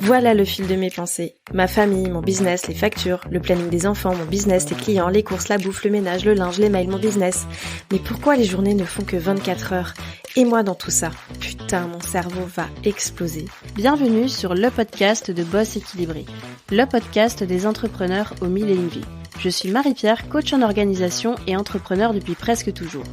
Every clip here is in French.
Voilà le fil de mes pensées. Ma famille, mon business, les factures, le planning des enfants, mon business, les clients, les courses, la bouffe, le ménage, le linge, les mails, mon business. Mais pourquoi les journées ne font que 24 heures? Et moi dans tout ça? Putain, mon cerveau va exploser. Bienvenue sur le podcast de Boss Équilibré, le podcast des entrepreneurs aux mille et une vies. Je suis Marie-Pierre, coach en organisation et entrepreneur depuis presque toujours.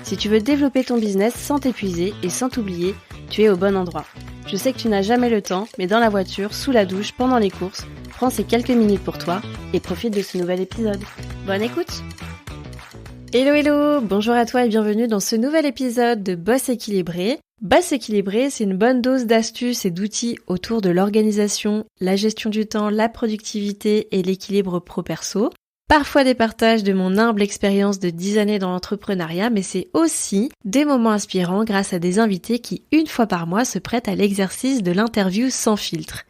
Si tu veux développer ton business sans t'épuiser et sans t'oublier, tu es au bon endroit. Je sais que tu n'as jamais le temps, mais dans la voiture, sous la douche, pendant les courses, prends ces quelques minutes pour toi et profite de ce nouvel épisode. Bonne écoute! Hello, bonjour à toi et bienvenue dans ce nouvel épisode de Boss Équilibré. Boss Équilibré, c'est une bonne dose d'astuces et d'outils autour de l'organisation, la gestion du temps, la productivité et l'équilibre pro-perso. Parfois des partages de mon humble expérience de 10 années dans l'entrepreneuriat, mais c'est aussi des moments inspirants grâce à des invités qui, une fois par mois, se prêtent à l'exercice de l'interview sans filtre.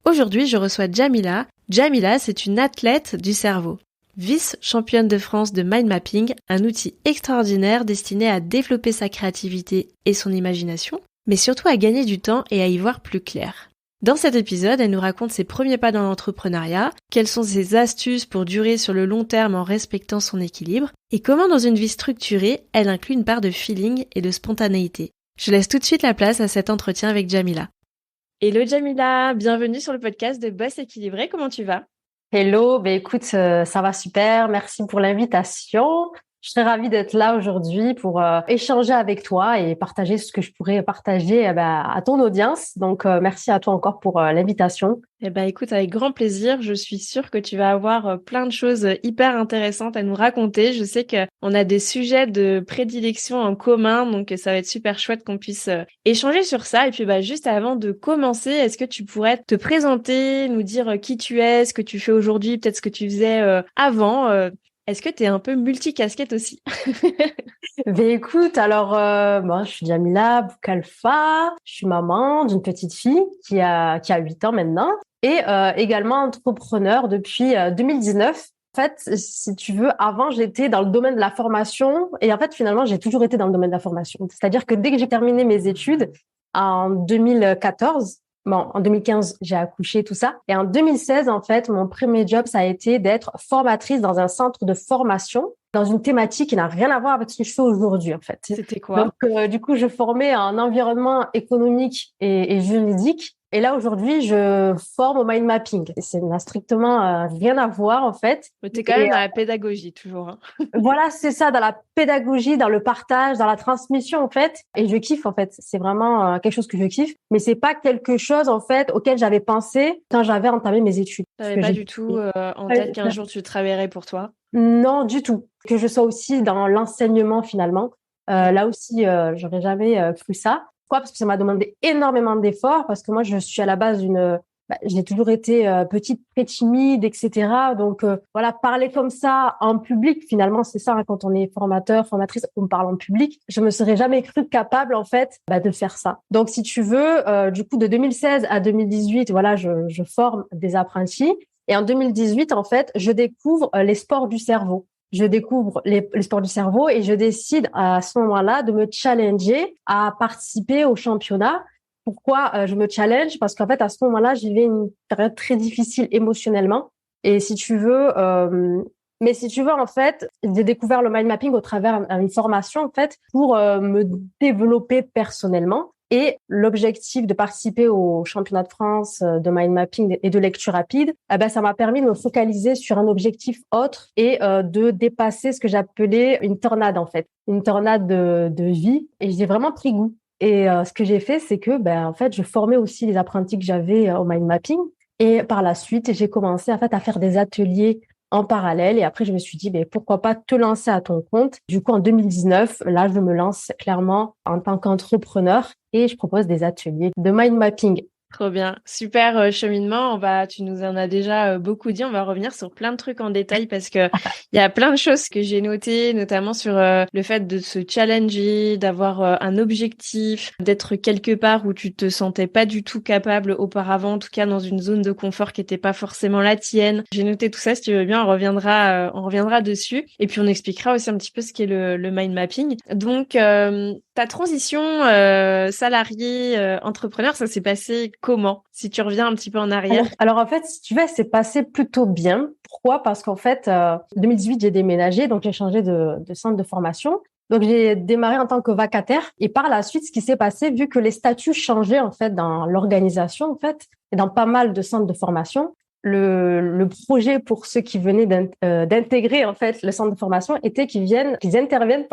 Aujourd'hui, je reçois Jamila. Jamila, c'est une athlète du cerveau. Vice-championne de France de mind mapping, un outil extraordinaire destiné à développer sa créativité et son imagination, mais surtout à gagner du temps et à y voir plus clair. Dans cet épisode, elle nous raconte ses premiers pas dans l'entrepreneuriat, quelles sont ses astuces pour durer sur le long terme en respectant son équilibre, et comment dans une vie structurée, elle inclut une part de feeling et de spontanéité. Je laisse tout de suite la place à cet entretien avec Jamila. Hello Jamila, bienvenue sur le podcast de Boss Équilibré, comment tu vas? Hello, écoute, ça va super, merci pour l'invitation. Je serais ravie d'être là aujourd'hui pour échanger avec toi et partager ce que je pourrais partager à ton audience. Donc, merci à toi encore pour l'invitation. Écoute, avec grand plaisir. Je suis sûre que tu vas avoir plein de choses hyper intéressantes à nous raconter. Je sais qu'on a des sujets de prédilection en commun, donc ça va être super chouette qu'on puisse échanger sur ça. Et puis, juste avant de commencer, est-ce que tu pourrais te présenter, nous dire qui tu es, ce que tu fais aujourd'hui, peut-être ce que tu faisais avant Est-ce que tu es un peu multicasquette aussi? Écoute, alors, je suis Jamila Boukalfa, je suis maman d'une petite fille qui a 8 ans maintenant et également entrepreneur depuis 2019. En fait, si tu veux, avant, j'étais dans le domaine de la formation et en fait, finalement, j'ai toujours été dans le domaine de la formation. C'est-à-dire que dès que j'ai terminé mes études en 2014, en 2015, j'ai accouché, tout ça. Et en 2016, en fait, mon premier job, ça a été d'être formatrice dans un centre de formation dans une thématique qui n'a rien à voir avec ce que je fais aujourd'hui, en fait. C'était quoi? Donc, du coup, je formais en environnement économique et juridique. Et là, aujourd'hui, je forme au mind mapping. Et ça n'a strictement rien à voir, en fait. Mais t'es quand même dans la pédagogie, toujours. Hein. Voilà, c'est ça, dans la pédagogie, dans le partage, dans la transmission, en fait. Et je kiffe, en fait. C'est vraiment quelque chose que je kiffe. Mais c'est pas quelque chose, en fait, auquel j'avais pensé quand j'avais entamé mes études. T'avais pas du tout en tête qu'un jour tu travaillerais pour toi? Non, du tout. Que je sois aussi dans l'enseignement, finalement. Là aussi, j'aurais jamais cru ça. Pourquoi? Parce que ça m'a demandé énormément d'efforts, parce que moi, je suis à la base j'ai toujours été petite, très timide, etc. Donc, voilà, parler comme ça en public, finalement, c'est ça, hein, quand on est formateur, formatrice, on parle en public. Je me serais jamais cru capable, en fait, de faire ça. Donc, si tu veux, du coup, de 2016 à 2018, voilà, je forme des apprentis. Et en 2018, en fait, je découvre les sports du cerveau. Je découvre les sports du cerveau et je décide à ce moment-là de me challenger à participer au championnat. Pourquoi je me challenge? Parce qu'en fait, à ce moment-là, j'ai eu une période très difficile émotionnellement. Et si tu veux, en fait, j'ai découvert le mind mapping au travers d'une formation, en fait, pour me développer personnellement. Et l'objectif de participer au championnat de France de mind mapping et de lecture rapide, ça m'a permis de me focaliser sur un objectif autre et de dépasser ce que j'appelais une tornade, en fait, une tornade de vie. Et j'ai vraiment pris goût. Et ce que j'ai fait, c'est que en fait, je formais aussi les apprentis que j'avais au mind mapping. Et par la suite, j'ai commencé en fait à faire des ateliers en parallèle. Et après, je me suis dit, pourquoi pas te lancer à ton compte. Du coup, en 2019, là, je me lance clairement en tant qu'entrepreneur et je propose des ateliers de mind mapping. Trop bien. Super cheminement. Tu nous en as déjà beaucoup dit. On va revenir sur plein de trucs en détail parce que il y a plein de choses que j'ai notées, notamment sur le fait de se challenger, d'avoir un objectif, d'être quelque part où tu te sentais pas du tout capable auparavant, en tout cas dans une zone de confort qui était pas forcément la tienne. J'ai noté tout ça. Si tu veux bien, on reviendra dessus. Et puis on expliquera aussi un petit peu ce qu'est le mind mapping. Donc, t'as Ta transition salarié entrepreneur, ça s'est passé comment? Si tu reviens un petit peu en arrière. Alors en fait, si tu veux, c'est passé plutôt bien. Pourquoi? Parce qu'en fait, 2018, j'ai déménagé, donc j'ai changé de centre de formation. Donc j'ai démarré en tant que vacataire et par la suite, ce qui s'est passé, vu que les statuts changeaient en fait dans l'organisation en fait et dans pas mal de centres de formation, le projet pour ceux qui venaient d'intégrer en fait le centre de formation était qu'ils interviennent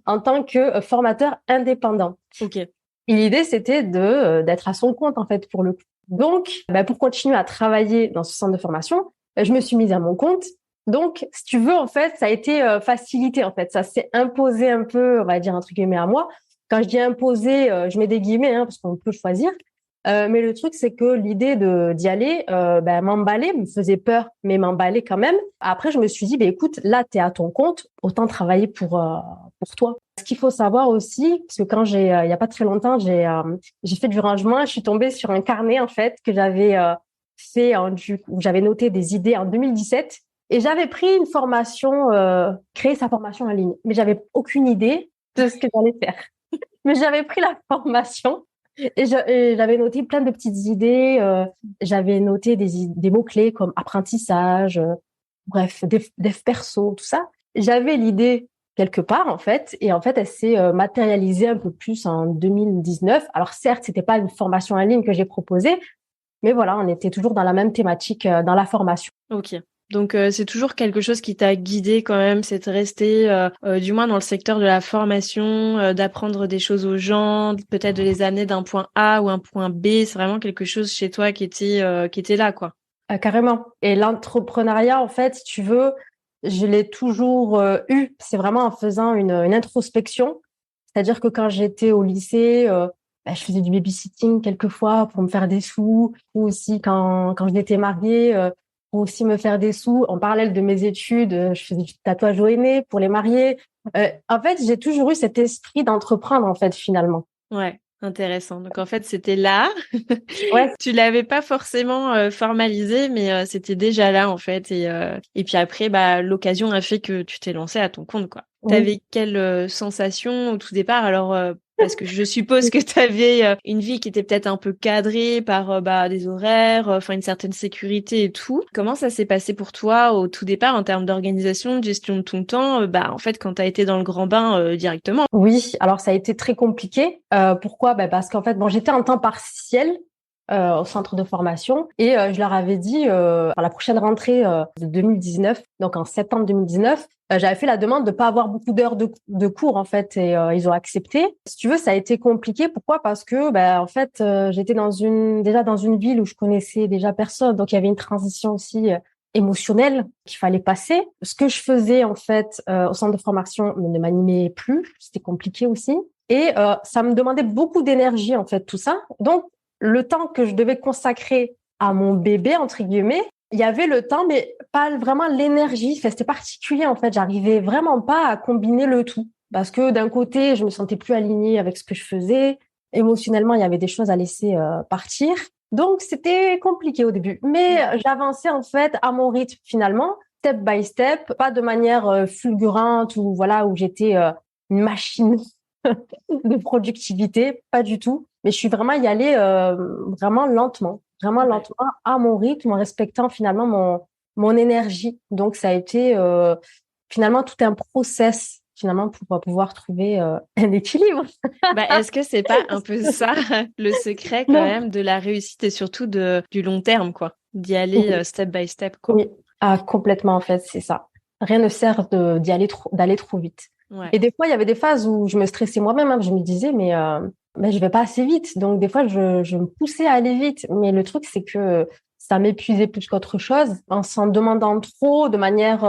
en tant que formateurs indépendants. Ok. Et l'idée c'était d'être à son compte en fait pour le coup. Donc, pour continuer à travailler dans ce centre de formation, je me suis mise à mon compte. Donc, si tu veux, en fait, ça a été facilité. En fait, ça s'est imposé un peu, on va dire entre guillemets à moi. Quand je dis imposé, je mets des guillemets parce qu'on peut choisir. Mais le truc, c'est que l'idée d'y aller, m'emballer, me faisait peur, mais m'emballer quand même. Après, je me suis dit, écoute, là, t'es à ton compte, autant travailler pour toi. Ce qu'il faut savoir aussi, parce que quand il y a pas très longtemps, j'ai fait du rangement, je suis tombée sur un carnet en fait que j'avais fait où j'avais noté des idées en 2017 et j'avais pris une formation, créer sa formation en ligne, mais j'avais aucune idée de ce que j'allais faire. Mais j'avais pris la formation. Et j'avais noté plein de petites idées. J'avais noté des mots-clés comme apprentissage, bref, dev perso, tout ça. J'avais l'idée quelque part, en fait. Et en fait, elle s'est matérialisée un peu plus en 2019. Alors, certes, c'était pas une formation en ligne que j'ai proposée, mais voilà, on était toujours dans la même thématique dans la formation. Ok. Donc, c'est toujours quelque chose qui t'a guidé quand même, c'est de rester du moins dans le secteur de la formation, d'apprendre des choses aux gens, peut-être de les amener d'un point A ou un point B. C'est vraiment quelque chose chez toi qui était là, quoi. Carrément. Et l'entrepreneuriat, en fait, si tu veux, je l'ai toujours eu. C'est vraiment en faisant une introspection. C'est-à-dire que quand j'étais au lycée, je faisais du babysitting quelquefois pour me faire des sous, ou aussi quand j'étais mariée, pour aussi me faire des sous. En parallèle de mes études, je faisais du tatouage au henné pour les mariés. En fait, j'ai toujours eu cet esprit d'entreprendre, en fait, finalement. Ouais, intéressant. Donc en fait, c'était là. Ouais. Tu l'avais pas forcément formalisé, mais c'était déjà là en fait. Et puis après, l'occasion a fait que tu t'es lancé à ton compte, quoi. Oui. T'avais quelle sensation au tout départ? Alors, parce que je suppose que t'avais une vie qui était peut-être un peu cadrée par des horaires, enfin une certaine sécurité et tout. Comment ça s'est passé pour toi au tout départ en termes d'organisation, de gestion de ton temps? En fait, quand t'as été dans le grand bain directement. Oui, alors ça a été très compliqué. Pourquoi? Parce qu'en fait, j'étais en temps partiel au centre de formation et je leur avais dit à la prochaine rentrée de 2019, donc en septembre 2019, j'avais fait la demande de pas avoir beaucoup d'heures de cours en fait et ils ont accepté. Si tu veux, ça a été compliqué. Pourquoi? Parce que en fait, j'étais déjà dans une ville où je connaissais déjà personne, donc il y avait une transition aussi émotionnelle qu'il fallait passer. Ce que je faisais en fait au centre de formation ne m'animait plus, c'était compliqué aussi et ça me demandait beaucoup d'énergie en fait tout ça. Donc le temps que je devais consacrer à mon bébé entre guillemets, il y avait le temps mais pas vraiment l'énergie. Enfin, c'était particulier en fait, j'arrivais vraiment pas à combiner le tout parce que d'un côté, je me sentais plus alignée avec ce que je faisais. Émotionnellement, il y avait des choses à laisser partir. Donc, c'était compliqué au début. Mais j'avançais en fait à mon rythme finalement, step by step, pas de manière fulgurante ou voilà, où j'étais une machine de productivité, pas du tout. Mais je suis vraiment y allée vraiment lentement à mon rythme, en respectant finalement mon énergie. Donc, ça a été finalement tout un process finalement pour pouvoir trouver un équilibre. Est-ce que c'est pas un peu ça le secret quand Non. même de la réussite et surtout du long terme, quoi, d'y aller Oui. step by step, quoi. Oui, complètement en fait, c'est ça. Rien ne sert d'aller trop vite. Ouais. Et des fois, il y avait des phases où je me stressais moi-même, je me disais mais je vais pas assez vite. Donc des fois, je me poussais à aller vite. Mais le truc, c'est que ça m'épuisait plus qu'autre chose. En s'en demandant trop, de manière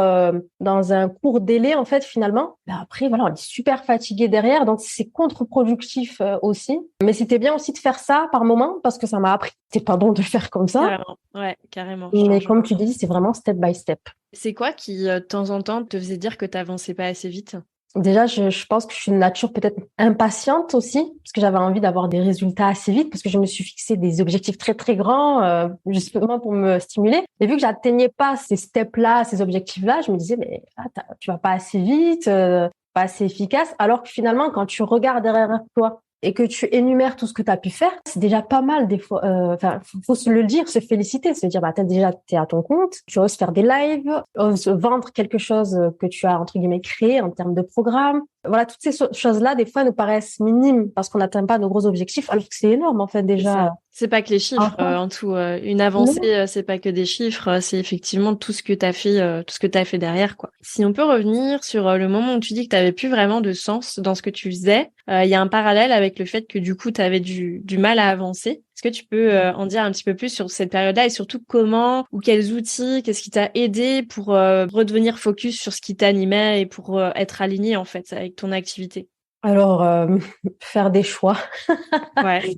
dans un court délai, en fait, finalement. Après, voilà, on est super fatigué derrière, donc c'est contre-productif aussi. Mais c'était bien aussi de faire ça par moment parce que ça m'a appris. C'est pas bon de le faire comme ça. Carrément. Ouais, carrément. Mais comme tu dis, c'est vraiment step by step. C'est quoi qui, de temps en temps, te faisait dire que t'avançais pas assez vite? Déjà, je pense que je suis une nature peut-être impatiente aussi, parce que j'avais envie d'avoir des résultats assez vite, parce que je me suis fixé des objectifs très, très grands, justement pour me stimuler. Et vu que j'atteignais pas ces steps-là, ces objectifs-là, je me disais, mais tu vas pas assez vite, pas assez efficace. Alors que finalement, quand tu regardes derrière toi et que tu énumères tout ce que tu as pu faire, c'est déjà pas mal des fois. Enfin, faut se le dire, se féliciter, se dire, bah, t'es à ton compte, tu oses faire des lives, oses vendre quelque chose que tu as, entre guillemets, créé en termes de programme. Voilà, toutes ces choses-là, des fois, nous paraissent minimes parce qu'on n'atteint pas nos gros objectifs, alors que c'est énorme, en fait, C'est ça. déjà. C'est pas que les chiffres Enfin, en tout. Une avancée, non. c'est pas que des chiffres. C'est effectivement tout ce que t'as fait, tout ce que t'as fait derrière, quoi. Si on peut revenir sur le moment où tu dis que t'avais plus vraiment de sens dans ce que tu faisais, il y a un parallèle avec le fait que du coup t'avais du mal à avancer. Est-ce que tu peux en dire un petit peu plus sur cette période-là et surtout comment ou quels outils, qu'est-ce qui t'a aidé pour redevenir focus sur ce qui t'animait et pour être aligné en fait avec ton activité? Alors, faire des choix. Ouais.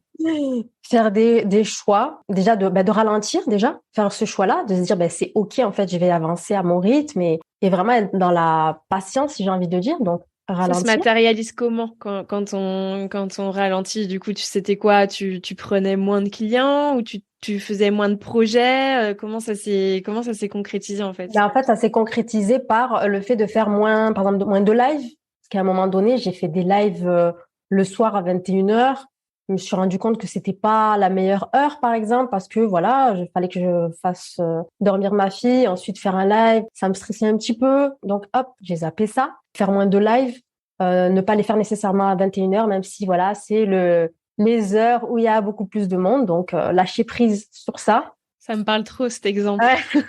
Faire des choix, déjà de ralentir, déjà, faire ce choix-là, de se dire, c'est OK, en fait, je vais avancer à mon rythme et vraiment être dans la patience, si j'ai envie de dire. Donc, Ça se ralentir. matérialise comment quand on ralentit? Du coup, c'était quoi? Tu prenais moins de clients ou tu faisais moins de projets? Comment ça s'est concrétisé en fait? En fait, ça s'est concrétisé par le fait de faire moins, par exemple, moins de lives. Parce qu'à un moment donné, j'ai fait des lives le soir à 21h. Je me suis rendu compte que c'était pas la meilleure heure, par exemple, parce que voilà, il fallait que je fasse dormir ma fille, ensuite faire un live. Ça me stressait un petit peu. Donc, hop, j'ai zappé ça. Faire moins de lives, ne pas les faire nécessairement à 21h, même si voilà, c'est les heures où il y a beaucoup plus de monde. Donc, lâcher prise sur ça. Ça me parle trop cet exemple. Ouais.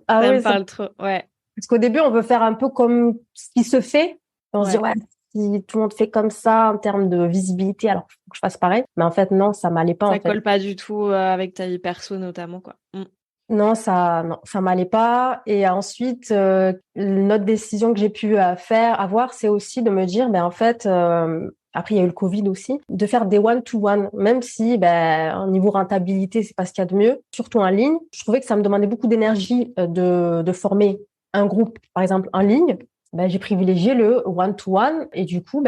Ah Ça me oui, parle trop. Ouais. parce qu'au début, on veut faire un peu comme ce qui se fait. On se dit, Ouais. ouais, si tout le monde fait comme ça en termes de visibilité, alors il faut que je fasse pareil. Mais en fait, non, ça m'allait pas, en Ça fait. colle pas du tout avec ta vie perso notamment quoi. Mm. Non, ça m'allait pas. Et ensuite, une autre décision que j'ai pu avoir, c'est aussi de me dire, en fait, après il y a eu le Covid aussi, de faire des one-to-one, même si, au niveau rentabilité, c'est pas ce qu'il y a de mieux, surtout en ligne. Je trouvais que ça me demandait beaucoup d'énergie de former un groupe, par exemple, en ligne. J'ai privilégié le one-to-one et du coup,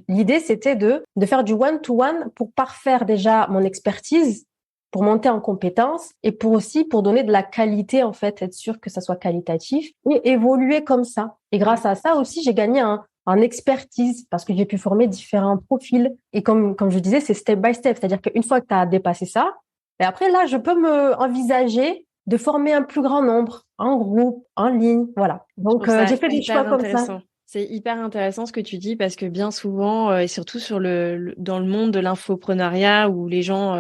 l'idée c'était de faire du one-to-one pour parfaire déjà mon expertise, pour monter en compétences et pour donner de la qualité, en fait, être sûr que ça soit qualitatif et évoluer comme ça. Et grâce à ça aussi, j'ai gagné en expertise parce que j'ai pu former différents profils. Et comme je disais, c'est step by step. C'est-à-dire qu'une fois que tu as dépassé ça, et après là, je peux me envisager de former un plus grand nombre en groupe, en ligne. Voilà. Je Donc, trouve ça j'ai fait des choix hyper comme ça. intéressant. C'est hyper intéressant ce que tu dis parce que bien souvent, et surtout sur dans le monde de l'infoprenariat où les gens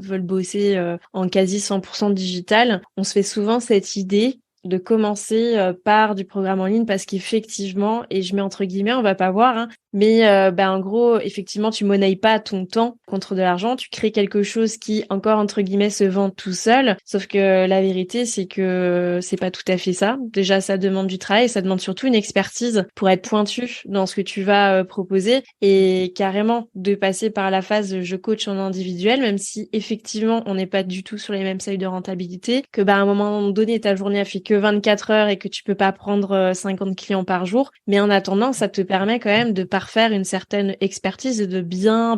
veulent bosser en quasi 100% digital, on se fait souvent cette idée de commencer par du programme en ligne parce qu'effectivement, et je mets entre guillemets, on va pas voir, hein, mais en gros, effectivement, tu monnayes pas ton temps contre de l'argent, tu crées quelque chose qui, encore entre guillemets, se vend tout seul. Sauf que la vérité, c'est que c'est pas tout à fait ça. Déjà, ça demande du travail, ça demande surtout une expertise pour être pointu dans ce que tu vas proposer et carrément de passer par la phase je coach en individuel, même si effectivement, on n'est pas du tout sur les mêmes seuils de rentabilité, que à un moment donné, ta journée a fait que 24 heures et que tu peux pas prendre 50 clients par jour. Mais en attendant, ça te permet quand même de parfaire une certaine expertise et de bien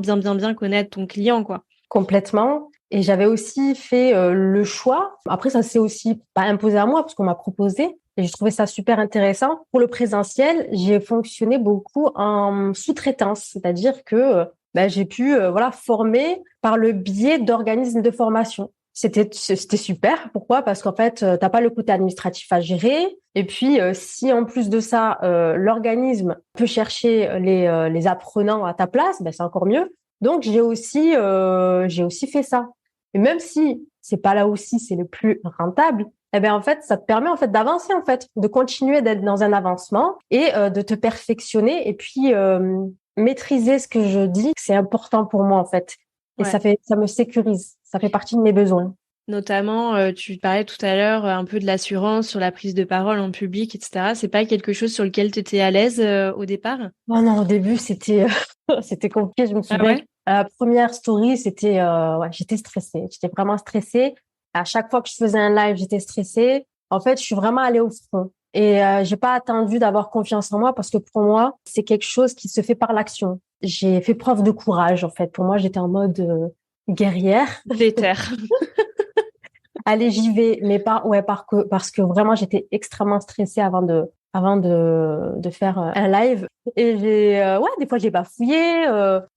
connaître ton client, quoi. Complètement. Et j'avais aussi fait le choix. Après, ça s'est aussi pas imposé à moi parce qu'on m'a proposé. Et j'ai trouvé ça super intéressant. Pour le présentiel, j'ai fonctionné beaucoup en sous-traitance, c'est-à-dire que j'ai pu former par le biais d'organismes de formation. C'était super. Pourquoi? Parce qu'en fait, t'as pas le côté administratif à gérer. Et puis, si en plus de ça, l'organisme peut chercher les apprenants à ta place, c'est encore mieux. Donc, j'ai aussi fait ça. Et même si c'est pas là aussi c'est le plus rentable, en fait, ça te permet en fait d'avancer en fait, de continuer d'être dans un avancement et de te perfectionner et puis maîtriser ce que je dis, c'est important pour moi en fait. Et Ouais. ça me sécurise, ça fait partie de mes besoins. Notamment, tu parlais tout à l'heure un peu de l'assurance sur la prise de parole en public, etc. C'est pas quelque chose sur lequel tu étais à l'aise au départ? Oh non, au début, c'était c'était compliqué. Je me Ah souviens que ouais? la première story, c'était j'étais stressée. J'étais vraiment stressée. À chaque fois que je faisais un live, j'étais stressée. En fait, je suis vraiment allée au front. Et j'ai pas attendu d'avoir confiance en moi parce que pour moi, c'est quelque chose qui se fait par l'action. J'ai fait preuve de courage, en fait. Pour moi, j'étais en mode guerrière. Déter. Allez, j'y vais. Mais parce que vraiment, j'étais extrêmement stressée avant avant de faire un live. Et des fois j'ai bafouillé,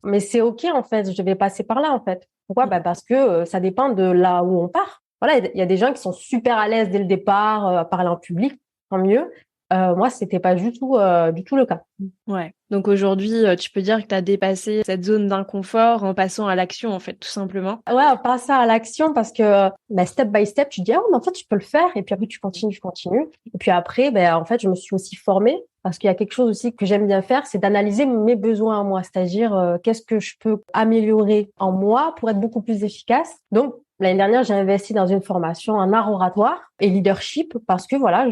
mais c'est ok en fait. Je vais passer par là en fait. Pourquoi? Bah parce que ça dépend de là où on part. Voilà, il y a des gens qui sont super à l'aise dès le départ à parler en public, tant mieux. Moi, c'était pas du tout le cas. Ouais. Donc aujourd'hui, tu peux dire que tu as dépassé cette zone d'inconfort en passant à l'action, en fait, tout simplement. Ouais, on passe à l'action parce que step by step, tu te dis, ah, mais en fait, tu peux le faire. Et puis après, tu continues. Et puis après, en fait, je me suis aussi formée parce qu'il y a quelque chose aussi que j'aime bien faire, c'est d'analyser mes besoins à moi. C'est-à-dire, qu'est-ce que je peux améliorer en moi pour être beaucoup plus efficace. Donc, l'année dernière, j'ai investi dans une formation en art oratoire et leadership parce que voilà,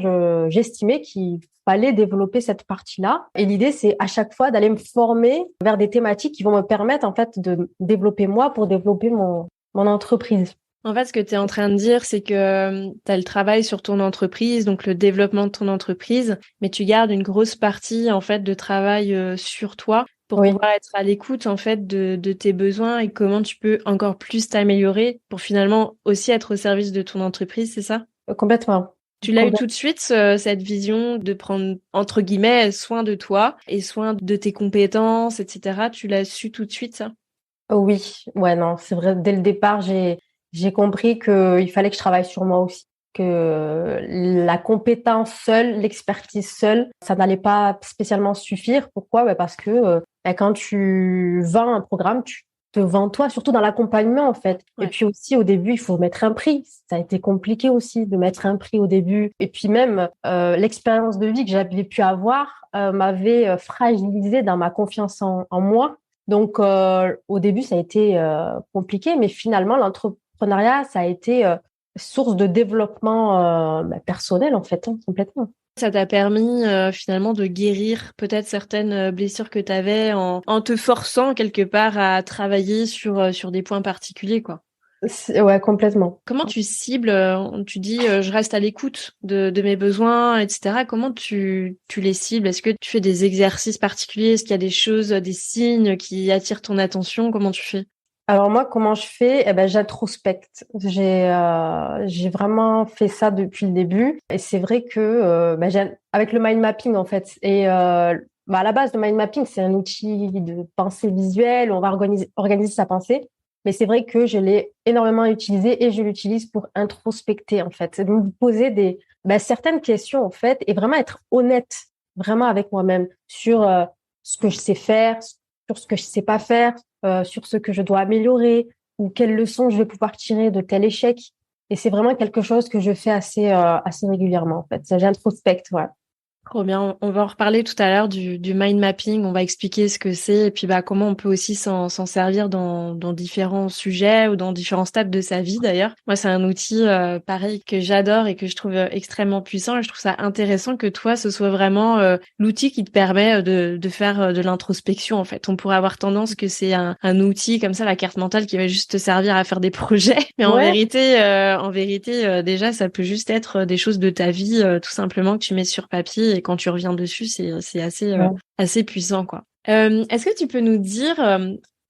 j'estimais qu'il fallait développer cette partie-là. Et l'idée, c'est à chaque fois d'aller me former vers des thématiques qui vont me permettre en fait de développer moi pour développer mon entreprise. En fait, ce que tu es en train de dire, c'est que tu as le travail sur ton entreprise, donc le développement de ton entreprise, mais tu gardes une grosse partie en fait de travail sur toi pour Oui, pouvoir être à l'écoute en fait de tes besoins et comment tu peux encore plus t'améliorer pour finalement aussi être au service de ton entreprise, c'est ça? complètement. Tu l'as eu tout de suite, cette vision de prendre, entre guillemets, soin de toi et soin de tes compétences, etc. Tu l'as su tout de suite, ça? Oui, ouais, non, c'est vrai. Dès le départ, j'ai compris qu'il fallait que je travaille sur moi aussi, que la compétence seule, l'expertise seule, ça n'allait pas spécialement suffire. Pourquoi? Parce que quand tu vends un programme, tu te vends toi, surtout dans l'accompagnement en fait. Et Ouais. puis aussi au début, il faut mettre un prix. Ça a été compliqué aussi de mettre un prix au début. Et puis même l'expérience de vie que j'avais pu avoir m'avait fragilisé dans ma confiance en moi. Donc, au début, ça a été compliqué, mais finalement, l'entrepreneuriat, ça a été source de développement personnel, en fait, hein, complètement. Ça t'a permis finalement de guérir peut-être certaines blessures que tu avais en te forçant quelque part à travailler sur des points particuliers, quoi. Ouais, complètement. Comment tu cibles, tu dis je reste à l'écoute de mes besoins, etc. Comment tu les cibles? Est-ce que tu fais des exercices particuliers? Est-ce qu'il y a des choses, des signes qui attirent ton attention? Comment tu fais? Alors moi, comment je fais? J'introspecte. J'ai vraiment fait ça depuis le début. Et c'est vrai que avec le mind mapping en fait. Et à la base, le mind mapping, c'est un outil de pensée visuelle. On va organiser sa pensée. Mais c'est vrai que je l'ai énormément utilisé et je l'utilise pour introspecter en fait. C'est de me poser certaines questions en fait et vraiment être honnête vraiment avec moi-même sur ce que je sais faire, sur ce que je sais pas faire, sur ce que je dois améliorer ou quelles leçons je vais pouvoir tirer de tel échec. Et c'est vraiment quelque chose que je fais assez régulièrement, en fait. J'introspecte, voilà. Trop bien. On va en reparler tout à l'heure du mind mapping. On va expliquer ce que c'est et puis comment on peut aussi s'en servir dans différents sujets ou dans différents stades de sa vie d'ailleurs. Moi, c'est un outil pareil que j'adore et que je trouve extrêmement puissant et je trouve ça intéressant que toi, ce soit vraiment l'outil qui te permet de faire de l'introspection en fait. On pourrait avoir tendance que c'est un outil comme ça, la carte mentale qui va juste te servir à faire des projets, mais Ouais, en vérité, déjà, ça peut juste être des choses de ta vie, tout simplement que tu mets sur papier et quand tu reviens dessus, c'est ouais. assez puissant, quoi. Est-ce que tu peux nous dire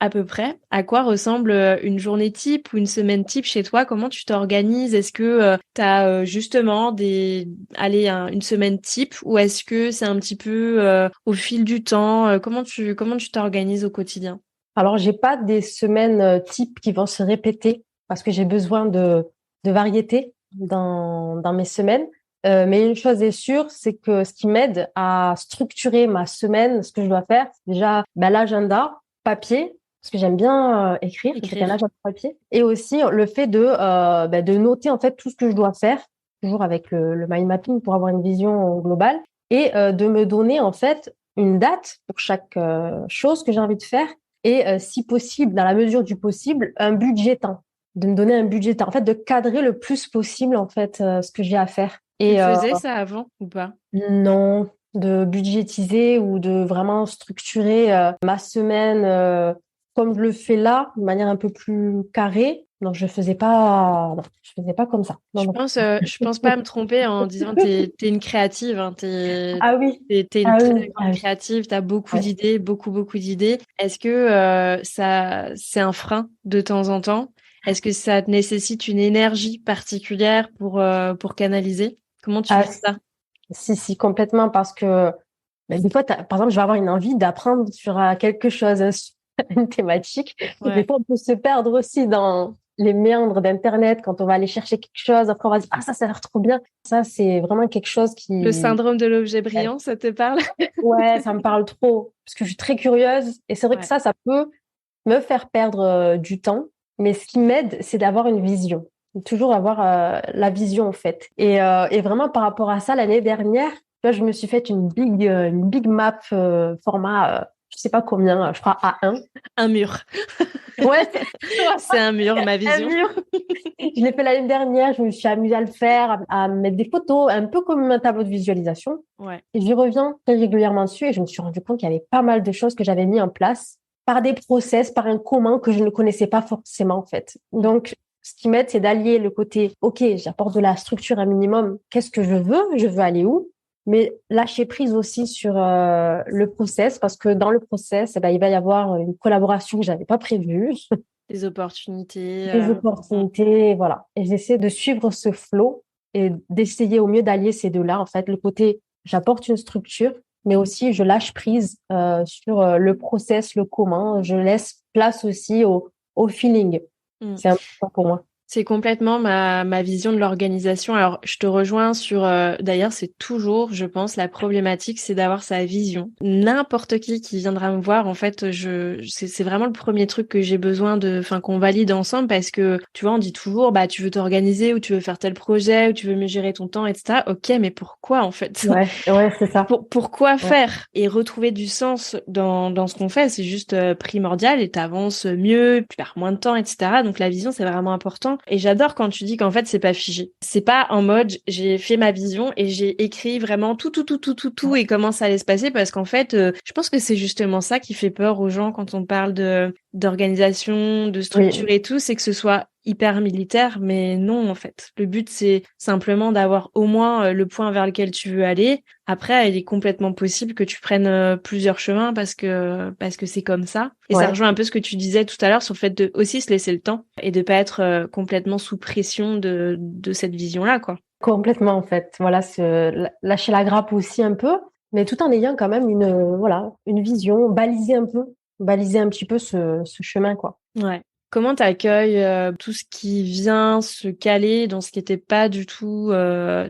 à peu près à quoi ressemble une journée type ou une semaine type chez toi? Comment tu t'organises? Est-ce que tu as justement une semaine type ou est-ce que c'est un petit peu au fil du temps? Comment tu t'organises au quotidien? Alors, j'ai pas des semaines types qui vont se répéter parce que j'ai besoin de variété dans mes semaines. Mais une chose est sûre, c'est que ce qui m'aide à structurer ma semaine, ce que je dois faire, c'est déjà l'agenda papier, parce que j'aime bien écrire, donc un Écrire. agenda papier, et aussi le fait de noter en fait tout ce que je dois faire, toujours avec le mind mapping pour avoir une vision globale, et de me donner en fait une date pour chaque chose que j'ai envie de faire et si possible, dans la mesure du possible, un budget temps, de me donner un budget temps, en fait, de cadrer le plus possible en fait ce que j'ai à faire. Tu le Et faisais ça avant ou pas? non, de budgétiser ou de vraiment structurer ma semaine comme je le fais là, de manière un peu plus carrée. Non, je faisais pas comme ça. Non, non. Je pense pas me tromper en disant que t'es une créative, hein, Ah oui, t'es une ah très oui, grande ah oui. créative, t'as beaucoup Ouais. d'idées, beaucoup d'idées. Est-ce que c'est un frein de temps en temps? Est-ce que ça te nécessite une énergie particulière pour canaliser? Comment tu Ah, vis ça? Si, complètement, parce que des fois, par exemple, je vais avoir une envie d'apprendre sur quelque chose, sur une thématique. Et des fois, on peut se perdre aussi dans les méandres d'Internet quand on va aller chercher quelque chose. Après, on va se dire, ah, ça a l'air trop bien. Ça, c'est vraiment quelque chose Le qui... syndrome de l'objet brillant, ça te parle? Ouais, ça me parle trop parce que je suis très curieuse. Et c'est vrai que ça peut me faire perdre du temps. Mais ce qui m'aide, c'est d'avoir une vision. Toujours avoir la vision, en fait. Et vraiment, par rapport à ça, l'année dernière, tu vois, je me suis fait une big map format, je sais pas combien, je crois A1. Un mur. Ouais, C'est un mur, ma un vision. mur. Je l'ai fait l'année dernière, je me suis amusée à le faire, à mettre des photos, un peu comme un tableau de visualisation. Ouais. Et j'y reviens très régulièrement dessus et je me suis rendu compte qu'il y avait pas mal de choses que j'avais mis en place par des process, par un comment que je ne connaissais pas forcément, en fait. Donc, ce qui m'aide, c'est d'allier le côté, OK, j'apporte de la structure un minimum. Qu'est-ce que je veux? Je veux aller où? Mais lâcher prise aussi sur le process parce que dans le process, il va y avoir une collaboration que j'avais pas prévue. Des opportunités. Des opportunités, voilà. Et j'essaie de suivre ce flow et d'essayer au mieux d'allier ces deux-là. En fait, le côté, j'apporte une structure, mais aussi je lâche prise sur le process, le comment. Je laisse place aussi au feeling. Mm. C'est important pour moi. C'est complètement ma vision de l'organisation. Alors, je te rejoins sur... d'ailleurs, c'est toujours, je pense, la problématique, c'est d'avoir sa vision. N'importe qui viendra me voir, en fait, c'est vraiment le premier truc que j'ai besoin qu'on valide ensemble parce que, tu vois, on dit toujours, bah, tu veux t'organiser ou tu veux faire tel projet ou tu veux mieux gérer ton temps, etc. Ok, mais pourquoi, en fait? Ouais, c'est ça. Pourquoi Ouais. faire et retrouver du sens dans ce qu'on fait, c'est juste primordial et t'avances mieux, tu perds moins de temps, etc. Donc la vision, c'est vraiment important. Et j'adore quand tu dis qu'en fait, c'est pas figé. C'est pas en mode, j'ai fait ma vision et j'ai écrit vraiment tout et comment ça allait se passer parce qu'en fait, je pense que c'est justement ça qui fait peur aux gens quand on parle d'organisation, de structure Oui. et tout, c'est que ce soit hyper militaire, mais non, en fait. Le but, c'est simplement d'avoir au moins le point vers lequel tu veux aller. Après, il est complètement possible que tu prennes plusieurs chemins parce que c'est comme ça. Et ça Ouais. rejoint un peu ce que tu disais tout à l'heure sur le fait de aussi se laisser le temps et de pas être complètement sous pression de cette vision-là, quoi. Complètement, en fait. Voilà, lâcher la grappe aussi un peu, mais tout en ayant quand même une vision, baliser un petit peu ce chemin, quoi. Ouais. Comment t'accueilles tout ce qui vient se caler dans ce qui n'était pas du tout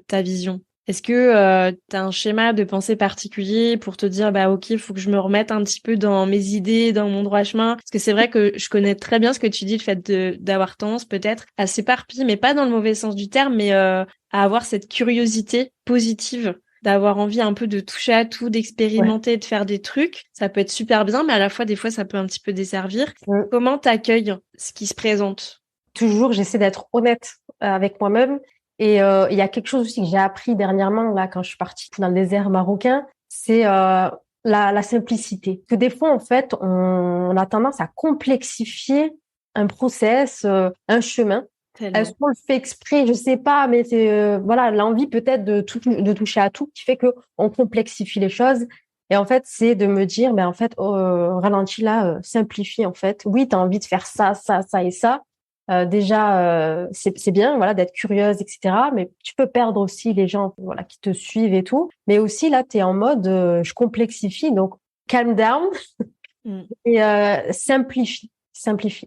ta vision? Est-ce que tu as un schéma de pensée particulier pour te dire, bah ok, il faut que je me remette un petit peu dans mes idées, dans mon droit chemin? Parce que c'est vrai que je connais très bien ce que tu dis, le fait d'avoir tendance peut-être à s'éparpiller, mais pas dans le mauvais sens du terme, mais à avoir cette curiosité positive, d'avoir envie un peu de toucher à tout, Ouais. d'expérimenter, de faire des trucs. Ça peut être super bien, mais à la fois, des fois, ça peut un petit peu desservir. Mm. Comment t'accueilles ce qui se présente? Toujours, j'essaie d'être honnête avec moi-même. Et il y a quelque chose aussi que j'ai appris dernièrement, là, quand je suis partie dans le désert marocain, c'est la simplicité. Que des fois, en fait, on a tendance à complexifier un process, un chemin. Est-ce Tellement. qu'on le fait exprès? Je sais pas, mais c'est voilà l'envie peut-être de toucher à tout qui fait que on complexifie les choses. Et en fait, c'est de me dire, mais en fait, ralentis là, simplifie en fait. Oui, tu as envie de faire ça, ça, ça et ça. Déjà, c'est bien, voilà, d'être curieuse, etc. Mais tu peux perdre aussi les gens, voilà, qui te suivent et tout. Mais aussi là, tu es en mode, je complexifie, donc calm down Mm. et simplifie.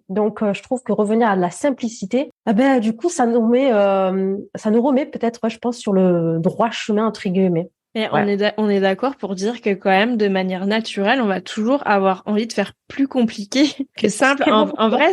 Donc, je trouve que revenir à de la simplicité, ah ben, du coup, ça nous remet peut-être, je pense, sur le droit chemin entre guillemets. Et Ouais. on est d'accord pour dire que quand même, de manière naturelle, on va toujours avoir envie de faire plus compliqué que simple. C'est bon. En vrai,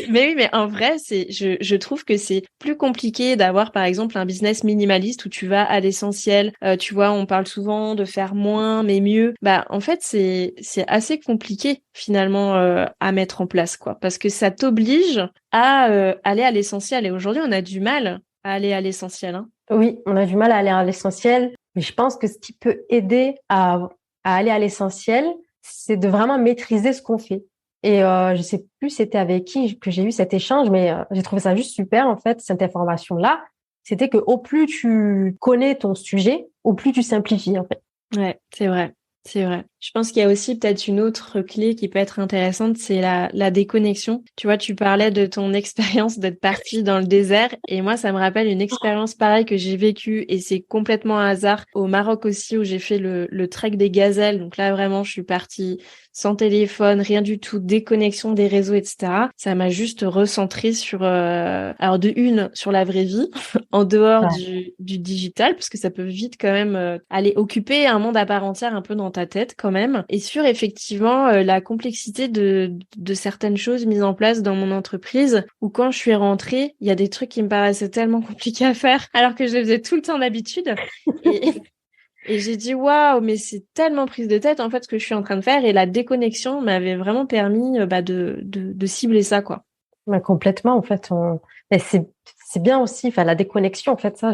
mais oui, mais en vrai, je trouve que c'est plus compliqué d'avoir, par exemple, un business minimaliste où tu vas à l'essentiel. Tu vois, on parle souvent de faire moins, mais mieux. Bah, en fait, c'est assez compliqué, finalement, à mettre en place, quoi. Parce que ça t'oblige à, aller à l'essentiel. Et aujourd'hui, on a du mal à aller à l'essentiel, hein. Oui, on a du mal à aller à l'essentiel, mais je pense que ce qui peut aider à aller à l'essentiel, c'est de vraiment maîtriser ce qu'on fait. Et je sais plus c'était avec qui que j'ai eu cet échange, mais j'ai trouvé ça juste super en fait, cette information-là. C'était que au plus tu connais ton sujet, au plus tu simplifies en fait. Ouais, c'est vrai. C'est vrai. Je pense qu'il y a aussi peut-être une autre clé qui peut être intéressante, c'est la déconnexion. Tu vois, tu parlais de ton expérience d'être partie dans le désert et moi, ça me rappelle une expérience pareille que j'ai vécue et c'est complètement un hasard au Maroc aussi où j'ai fait le trek des gazelles. Donc là, vraiment, je suis partie sans téléphone, rien du tout, déconnexion des réseaux, etc. Ça m'a juste recentré sur, alors de une, sur la vraie vie, en dehors Ouais. du digital, parce que ça peut vite quand même aller occuper un monde à part entière un peu dans ta tête quand même, et sur effectivement la complexité de certaines choses mises en place dans mon entreprise, où quand je suis rentrée, il y a des trucs qui me paraissaient tellement compliqués à faire, alors que je les faisais tout le temps d'habitude. Et, et j'ai dit, waouh, mais c'est tellement prise de tête, en fait, ce que je suis en train de faire. Et la déconnexion m'avait vraiment permis de cibler ça, quoi. Ouais, complètement, en fait. Et c'est bien aussi, enfin, la déconnexion, en fait, ça,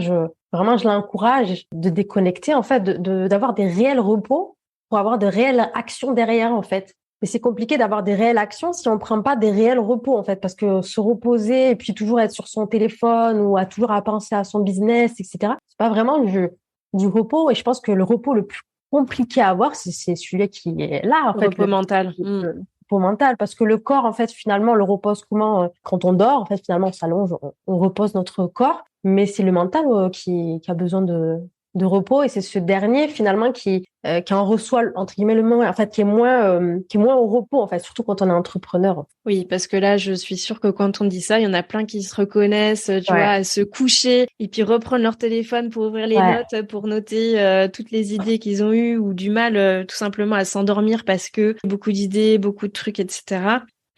vraiment, je l'encourage de déconnecter, en fait, d'avoir des réels repos pour avoir de réelles actions derrière, en fait. Mais c'est compliqué d'avoir des réelles actions si on prend pas des réels repos, en fait, parce que se reposer et puis toujours être sur son téléphone ou toujours à penser à son business, etc., c'est pas vraiment du repos. Et je pense que le repos le plus compliqué à avoir, c'est celui qui est là, en fait, Repos mental. le repos mental, parce que le corps, en fait, finalement, le repose comment quand on dort, en fait, finalement, on s'allonge, on repose notre corps, mais c'est le mental qui a besoin de repos, et c'est ce dernier, finalement, qui en reçoit, entre guillemets, le moins, en fait, qui est moins au repos, en fait, surtout quand on est entrepreneur. Oui, parce que là, je suis sûre que quand on dit ça, il y en a plein qui se reconnaissent, tu vois, Ouais, à se coucher et puis reprendre leur téléphone pour ouvrir les ouais, notes, pour noter toutes les idées qu'ils ont eues ou du mal tout simplement à s'endormir parce que beaucoup d'idées, beaucoup de trucs, etc.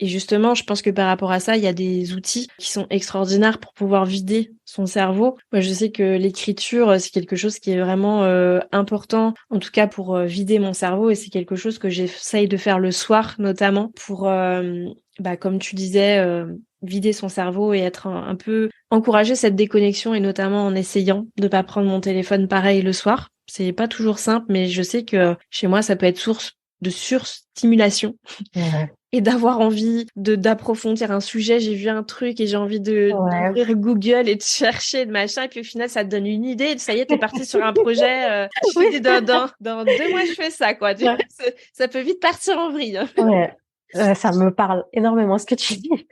Et justement, je pense que par rapport à ça, il y a des outils qui sont extraordinaires pour pouvoir vider son cerveau. Moi, je sais que l'écriture, c'est quelque chose qui est vraiment important, en tout cas pour vider mon cerveau, et c'est quelque chose que j'essaye de faire le soir, notamment pour comme tu disais, vider son cerveau et être un peu encourager cette déconnexion, et notamment en essayant de pas prendre mon téléphone pareil le soir. C'est pas toujours simple, mais je sais que chez moi, ça peut être source de surstimulation ouais, et d'avoir envie d'approfondir un sujet. J'ai vu un truc et j'ai envie ouais. d'ouvrir Google et de chercher de machin, et puis au final, ça te donne une idée. Et ça y est, t'es parti sur un projet. Tu te Oui, dis dans 2 mois, je fais ça, quoi. Tu vois, ouais, ça peut vite partir en vrille. ouais. Ça me parle énormément ce que tu dis.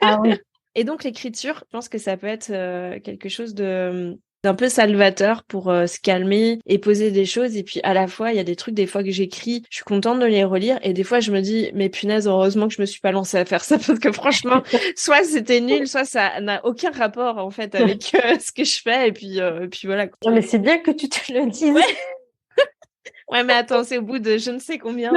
Ah oui. Et donc l'écriture, je pense que ça peut être quelque chose de d'un peu salvateur pour se calmer et poser des choses. Et puis à la fois, il y a des trucs des fois que j'écris, je suis contente de les relire, et des fois je me dis mais punaise, heureusement que je me suis pas lancée à faire ça, parce que franchement, soit c'était nul, soit ça n'a aucun rapport en fait avec ce que je fais. Et puis voilà. Non, mais c'est bien que tu te le dises. Ouais, ouais, mais attends, c'est au bout de je ne sais combien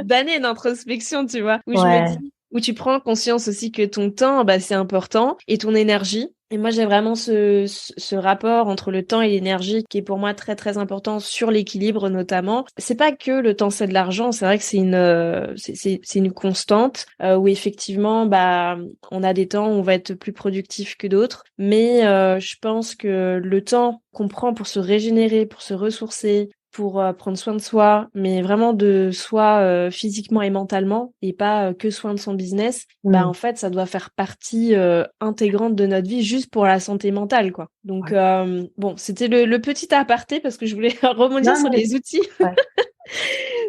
d'années d'introspection, tu vois, où je me Ouais. dis, où tu prends conscience aussi que ton temps, bah, c'est important, et ton énergie. Et moi, j'ai vraiment ce rapport entre le temps et l'énergie qui est pour moi très, très important sur l'équilibre, notamment. C'est pas que le temps, c'est de l'argent. C'est vrai que c'est une constante, où effectivement, bah, on a des temps où on va être plus productif que d'autres. Mais, je pense que le temps qu'on prend pour se régénérer, pour se ressourcer, pour prendre soin de soi, mais vraiment de soi physiquement et mentalement, et pas que soin de son business, bah en Mm. fait ça doit faire partie intégrante de notre vie, juste pour la santé mentale, quoi. Donc Ouais. bon, c'était le petit aparté, parce que je voulais rebondir Non, sur mais les outils. ouais.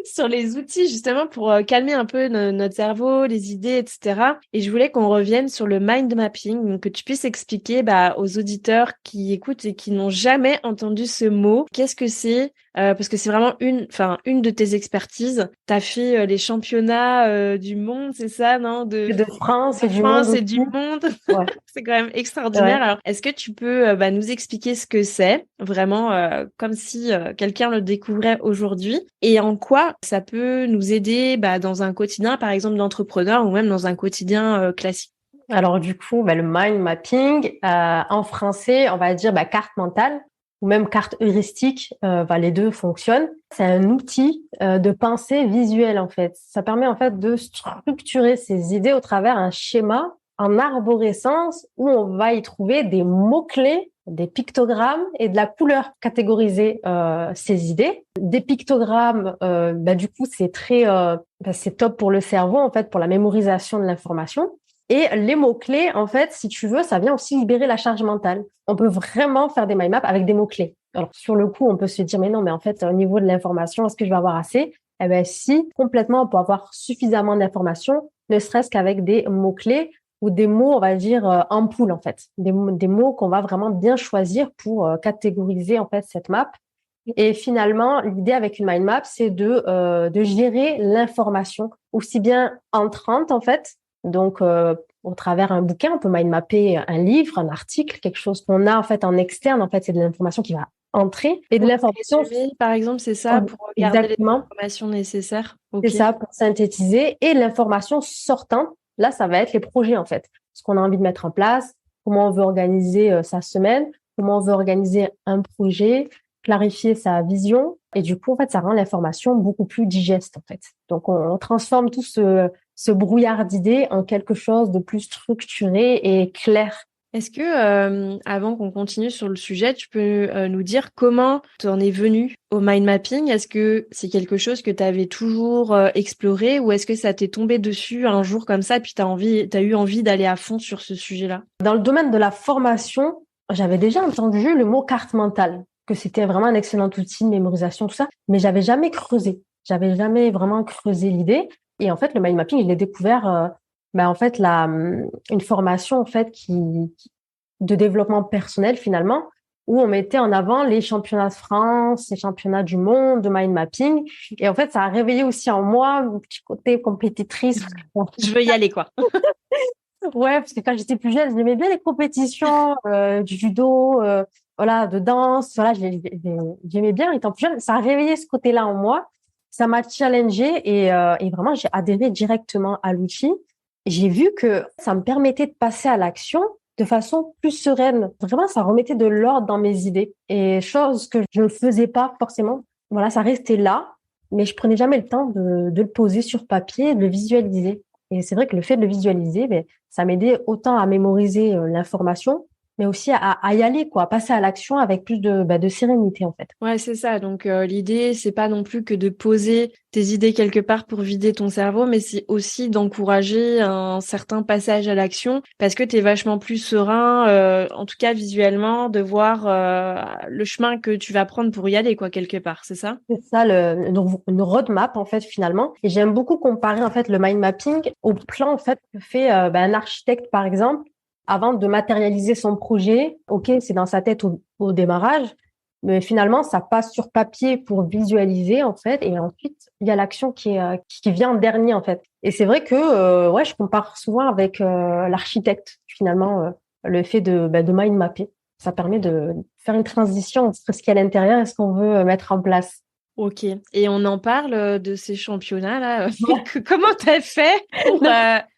Sur les outils justement pour calmer un peu notre cerveau, les idées, etc. Et je voulais qu'on revienne sur le mind mapping, donc que tu puisses expliquer aux auditeurs qui écoutent et qui n'ont jamais entendu ce mot, qu'est-ce que c'est, parce que c'est vraiment une de tes expertises. T'as fait les championnats du monde, c'est ça, non? De France De et du monde France et aussi. du monde. Ouais. C'est quand même extraordinaire. Ouais. Alors, est-ce que tu peux nous expliquer ce que c'est, vraiment comme si quelqu'un le découvrait aujourd'hui, et en quoi ça peut nous aider dans un quotidien, par exemple, d'entrepreneur, ou même dans un quotidien classique? Alors du coup, le mind mapping, en français, on va dire carte mentale ou même carte heuristique, les deux fonctionnent. C'est un outil de pensée visuelle en fait. Ça permet en fait de structurer ses idées au travers un schéma en arborescence où on va y trouver des mots-clés, des pictogrammes et de la couleur catégoriser ces idées. Des pictogrammes, du coup, c'est c'est top pour le cerveau en fait, pour la mémorisation de l'information. Et les mots-clés, en fait, si tu veux, ça vient aussi libérer la charge mentale. On peut vraiment faire des mind maps avec des mots-clés. Alors, sur le coup, on peut se dire, mais non, mais en fait, au niveau de l'information, est-ce que je vais avoir assez? Eh ben si, complètement, pour avoir suffisamment d'informations, ne serait-ce qu'avec des mots-clés ou des mots, on va dire, ampoule, en fait. Des mots qu'on va vraiment bien choisir pour catégoriser, en fait, cette map. Et finalement, l'idée avec une mind map, c'est de gérer l'information aussi bien entrante, en fait. Donc, au travers un bouquin, on peut mind mapper un livre, un article, quelque chose qu'on a, en fait, en externe. En fait, c'est de l'information qui va entrer et de Pour l'information, résumer, par exemple, c'est ça, pour garder les exactement. informations nécessaires. C'est Ok. ça, pour synthétiser. Et l'information sortante, là, ça va être les projets, en fait. Ce qu'on a envie de mettre en place, comment on veut organiser sa semaine, comment on veut organiser un projet, clarifier sa vision. Et du coup, en fait, ça rend l'information beaucoup plus digeste, en fait. Donc, on transforme tout ce brouillard d'idées en quelque chose de plus structuré et clair. Est-ce que, avant qu'on continue sur le sujet, tu peux nous dire comment tu en es venu au mind mapping? Est-ce que c'est quelque chose que tu avais toujours exploré ou est-ce que ça t'est tombé dessus un jour comme ça, puis t'as eu envie d'aller à fond sur ce sujet-là? Dans le domaine de la formation, j'avais déjà entendu le mot carte mentale, que c'était vraiment un excellent outil de mémorisation, tout ça, mais j'avais jamais creusé. J'avais jamais vraiment creusé l'idée. Et en fait, le mind mapping, je l'ai découvert, en fait, une formation, en fait, de développement personnel, finalement, où on mettait en avant les championnats de France, les championnats du monde de mind mapping. Et en fait, ça a réveillé aussi en moi un petit côté compétitrice. Je veux y aller, quoi. Ouais, parce que quand j'étais plus jeune, j'aimais bien les compétitions, du judo, voilà, de danse, voilà, j'aimais bien étant plus jeune. Ça a réveillé ce côté-là en moi. Ça m'a challengée et vraiment, j'ai adhéré directement à l'outil. J'ai vu que ça me permettait de passer à l'action de façon plus sereine. Vraiment, ça remettait de l'ordre dans mes idées et chose que je ne faisais pas forcément. Voilà, ça restait là, mais je prenais jamais le temps de le poser sur papier, de le visualiser. Et c'est vrai que le fait de le visualiser, ben, ça m'aidait autant à mémoriser l'information, mais aussi à y aller, quoi, à passer à l'action avec plus de sérénité, en fait. Ouais, c'est ça. Donc l'idée, c'est pas non plus que de poser tes idées quelque part pour vider ton cerveau, mais c'est aussi d'encourager un certain passage à l'action parce que t'es vachement plus serein, en tout cas visuellement, de voir le chemin que tu vas prendre pour y aller, quoi, quelque part. C'est ça? C'est ça, une roadmap, en fait, finalement. Et j'aime beaucoup comparer, en fait, le mind mapping au plan, en fait, que fait un architecte, par exemple, avant de matérialiser son projet. OK, c'est dans sa tête au démarrage, mais finalement, ça passe sur papier pour visualiser, en fait, et ensuite, il y a l'action qui vient en dernier, en fait. Et c'est vrai que, ouais, je compare souvent avec l'architecte, finalement, le fait de mind mapper. Ça permet de faire une transition entre ce qu'il y a à l'intérieur et ce qu'on veut mettre en place. Ok. Et on en parle de ces championnats-là. Comment t'as fait pour...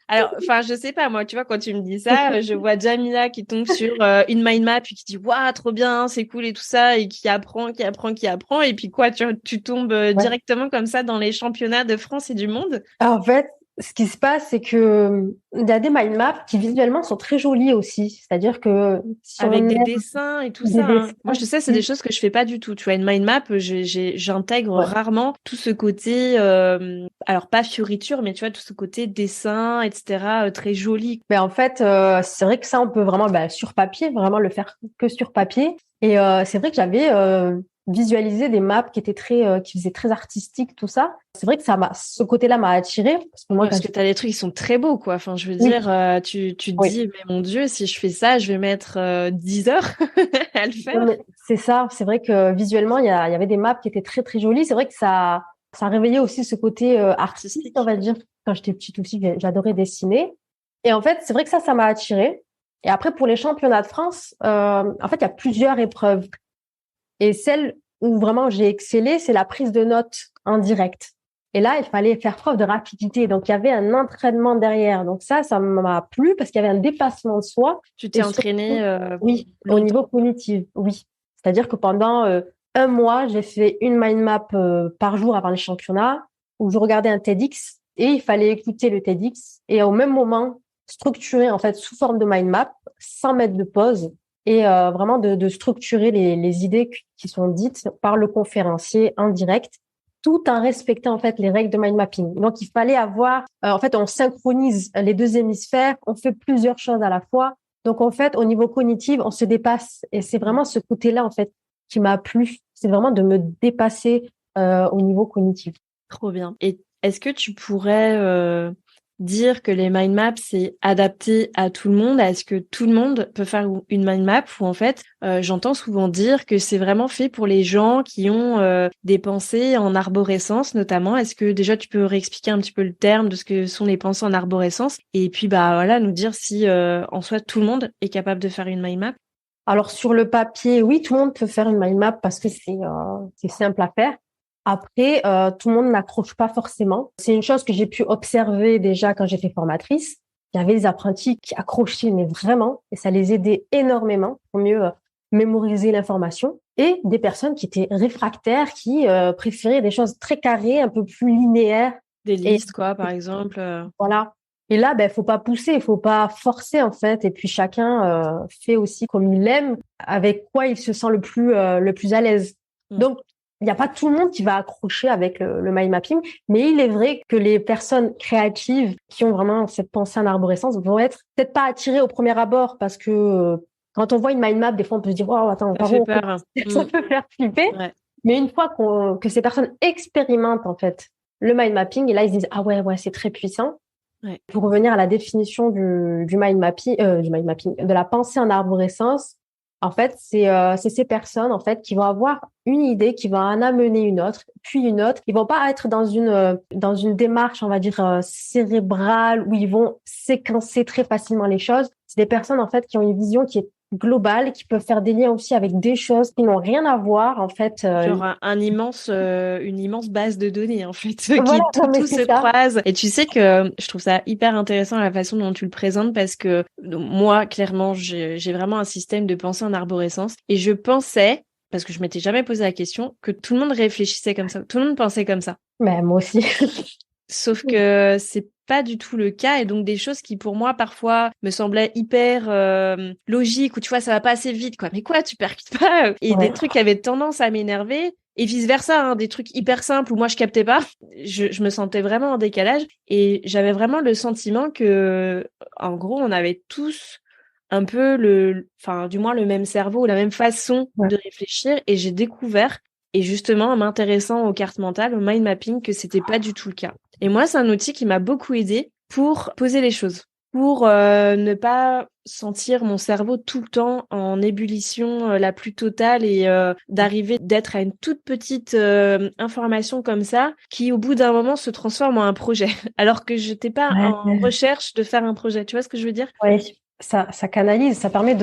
Alors, enfin, je sais pas, moi, tu vois, quand tu me dis ça, je vois Jamila qui tombe sur une mind map et qui dit, waouh, trop bien, c'est cool et tout ça, et qui apprend, qui apprend, qui apprend. Et puis quoi, tu tombes Ouais. directement comme ça dans les championnats de France et du monde? Alors, en fait, ce qui se passe, c'est que il y a des mind maps qui visuellement sont très jolies aussi. C'est-à-dire que si on Avec des aime dessins et tout des ça, hein. Moi, dessins, je sais, c'est des choses que je fais pas du tout. Tu vois, une mind map, j'intègre ouais. rarement tout ce côté, alors pas fioriture, mais tu vois, tout ce côté dessin, etc., très joli. Mais en fait, c'est vrai que ça, on peut vraiment, sur papier, vraiment le faire que sur papier. Et c'est vrai que j'avais visualisé des maps qui faisaient très artistique, tout ça. C'est vrai que ce côté-là m'a attirée parce que Ouais, moi, quand parce que t'as des trucs qui sont très beaux, quoi. Enfin, je veux oui, dire, tu te oui. dis, mais mon Dieu, si je fais ça, je vais mettre 10 heures à le Non, faire. mais c'est ça. C'est vrai que visuellement, il y avait des maps qui étaient très, très jolies. C'est vrai que ça réveillait aussi ce côté artiste, on Artistique. va dire. Quand j'étais petite aussi, j'adorais dessiner. Et en fait, c'est vrai que ça m'a attirée. Et après, pour les championnats de France, en fait, il y a plusieurs épreuves. Et celle où vraiment j'ai excellé, c'est la prise de notes en direct. Et là, il fallait faire preuve de rapidité. Donc, il y avait un entraînement derrière. Donc ça m'a plu parce qu'il y avait un dépassement de soi. Tu t'es Et entraîné surtout, oui, au longtemps. niveau cognitif, oui. C'est-à-dire que pendant un mois, j'ai fait une mind map par jour avant les championnats où je regardais un TEDx et il fallait écouter le TEDx et au même moment structurer en fait sous forme de mind map sans mettre de pause et vraiment de structurer les idées qui sont dites par le conférencier en direct tout en respectant en fait les règles de mind mapping. Donc il fallait avoir en fait on synchronise les deux hémisphères, on fait plusieurs choses à la fois. Donc en fait au niveau cognitif, on se dépasse et c'est vraiment ce côté-là en fait qui m'a plu, c'est vraiment de me dépasser au niveau cognitif. Trop bien. Et est-ce que tu pourrais dire que les mind maps, c'est adapté à tout le monde? Est-ce que tout le monde peut faire une mind map? Ou en fait, j'entends souvent dire que c'est vraiment fait pour les gens qui ont des pensées en arborescence, notamment. Est-ce que déjà tu peux réexpliquer un petit peu le terme de ce que sont les pensées en arborescence? Et puis, bah voilà, nous dire si en soi tout le monde est capable de faire une mind map. Alors sur le papier, oui, tout le monde peut faire une mind map parce que c'est simple à faire. Après, tout le monde n'accroche pas forcément. C'est une chose que j'ai pu observer déjà quand j'étais formatrice. Il y avait des apprentis qui accrochaient, mais vraiment, et ça les aidait énormément pour mieux mémoriser l'information. Et des personnes qui étaient réfractaires, qui préféraient des choses très carrées, un peu plus linéaires. Des Et listes, quoi, par exemple. voilà. Et là, ben, faut pas pousser, faut pas forcer en fait. Et puis chacun fait aussi comme il aime, avec quoi il se sent le plus à l'aise. Mm. Donc, il n'y a pas tout le monde qui va accrocher avec le mind mapping, mais il est vrai que les personnes créatives qui ont vraiment cette pensée en arborescence vont être peut-être pas attirées au premier abord parce que quand on voit une mind map, des fois on peut se dire oh attends, Ça par fait où peur. ça peut faire flipper. Ouais. Mais une fois que ces personnes expérimentent en fait le mind mapping et là ils se disent ah ouais c'est très puissant. Ouais. Pour revenir à la définition du mind mapping, de la pensée en arborescence, en fait, c'est ces personnes en fait qui vont avoir une idée, qui vont en amener une autre, puis une autre. Ils vont pas être dans une démarche, on va dire cérébrale où ils vont séquencer très facilement les choses. C'est des personnes en fait qui ont une vision qui est globale, qui peuvent faire des liens aussi avec des choses qui n'ont rien à voir en fait. Genre une immense base de données en fait, Voilà, qui non, mais tout c'est se ça. croise. Et tu sais que je trouve ça hyper intéressant la façon dont tu le présentes parce que moi, clairement, j'ai vraiment un système de pensée en arborescence et je pensais, parce que je m'étais jamais posé la question, que tout le monde réfléchissait comme ça, tout le monde pensait comme ça. Mais moi aussi. Sauf que c'est pas du tout le cas et donc des choses qui pour moi parfois me semblaient hyper logiques ou tu vois ça va pas assez vite quoi mais quoi tu percutes pas et des Ouais. trucs qui avaient tendance à m'énerver et vice versa hein, des trucs hyper simples où moi je captais pas je me sentais vraiment en décalage et j'avais vraiment le sentiment que en gros on avait tous un peu enfin du moins le même cerveau ou la même façon Ouais. de réfléchir et j'ai découvert et justement en m'intéressant aux cartes mentales au mind mapping que c'était pas du tout le cas. Et moi, c'est un outil qui m'a beaucoup aidé pour poser les choses, pour ne pas sentir mon cerveau tout le temps en ébullition la plus totale et d'arriver d'être à une toute petite information comme ça qui, au bout d'un moment, se transforme en un projet, alors que je n'étais pas en Ouais. recherche de faire un projet. Tu vois ce que je veux dire? Ouais, ça canalise, ça permet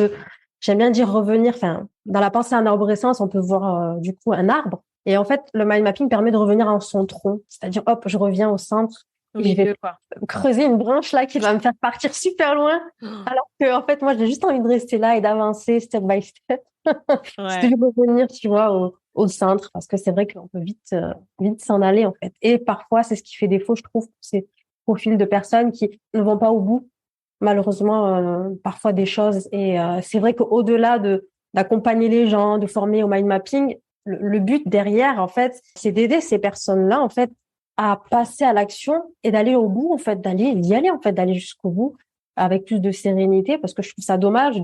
j'aime bien dire revenir, enfin, dans la pensée en arborescence, on peut voir du coup un arbre. Et en fait, le mind mapping permet de revenir en son tronc. C'est-à-dire, hop, je reviens au centre Au et je vais milieu, quoi. creuser une branche là qui va me faire partir super loin. Alors que, en fait, moi, j'ai juste envie de rester là et d'avancer step by step. C'est Ouais. toujours revenir, tu vois, au centre parce que c'est vrai qu'on peut vite s'en aller, en fait. Et parfois, c'est ce qui fait défaut, je trouve, pour ces profils de personnes qui ne vont pas au bout malheureusement parfois des choses et c'est vrai qu'au-delà d'accompagner les gens, de former au mind mapping, le but derrière en fait, c'est d'aider ces personnes-là en fait à passer à l'action et d'aller au bout en fait, d'y aller en fait, d'aller jusqu'au bout avec plus de sérénité parce que je trouve ça dommage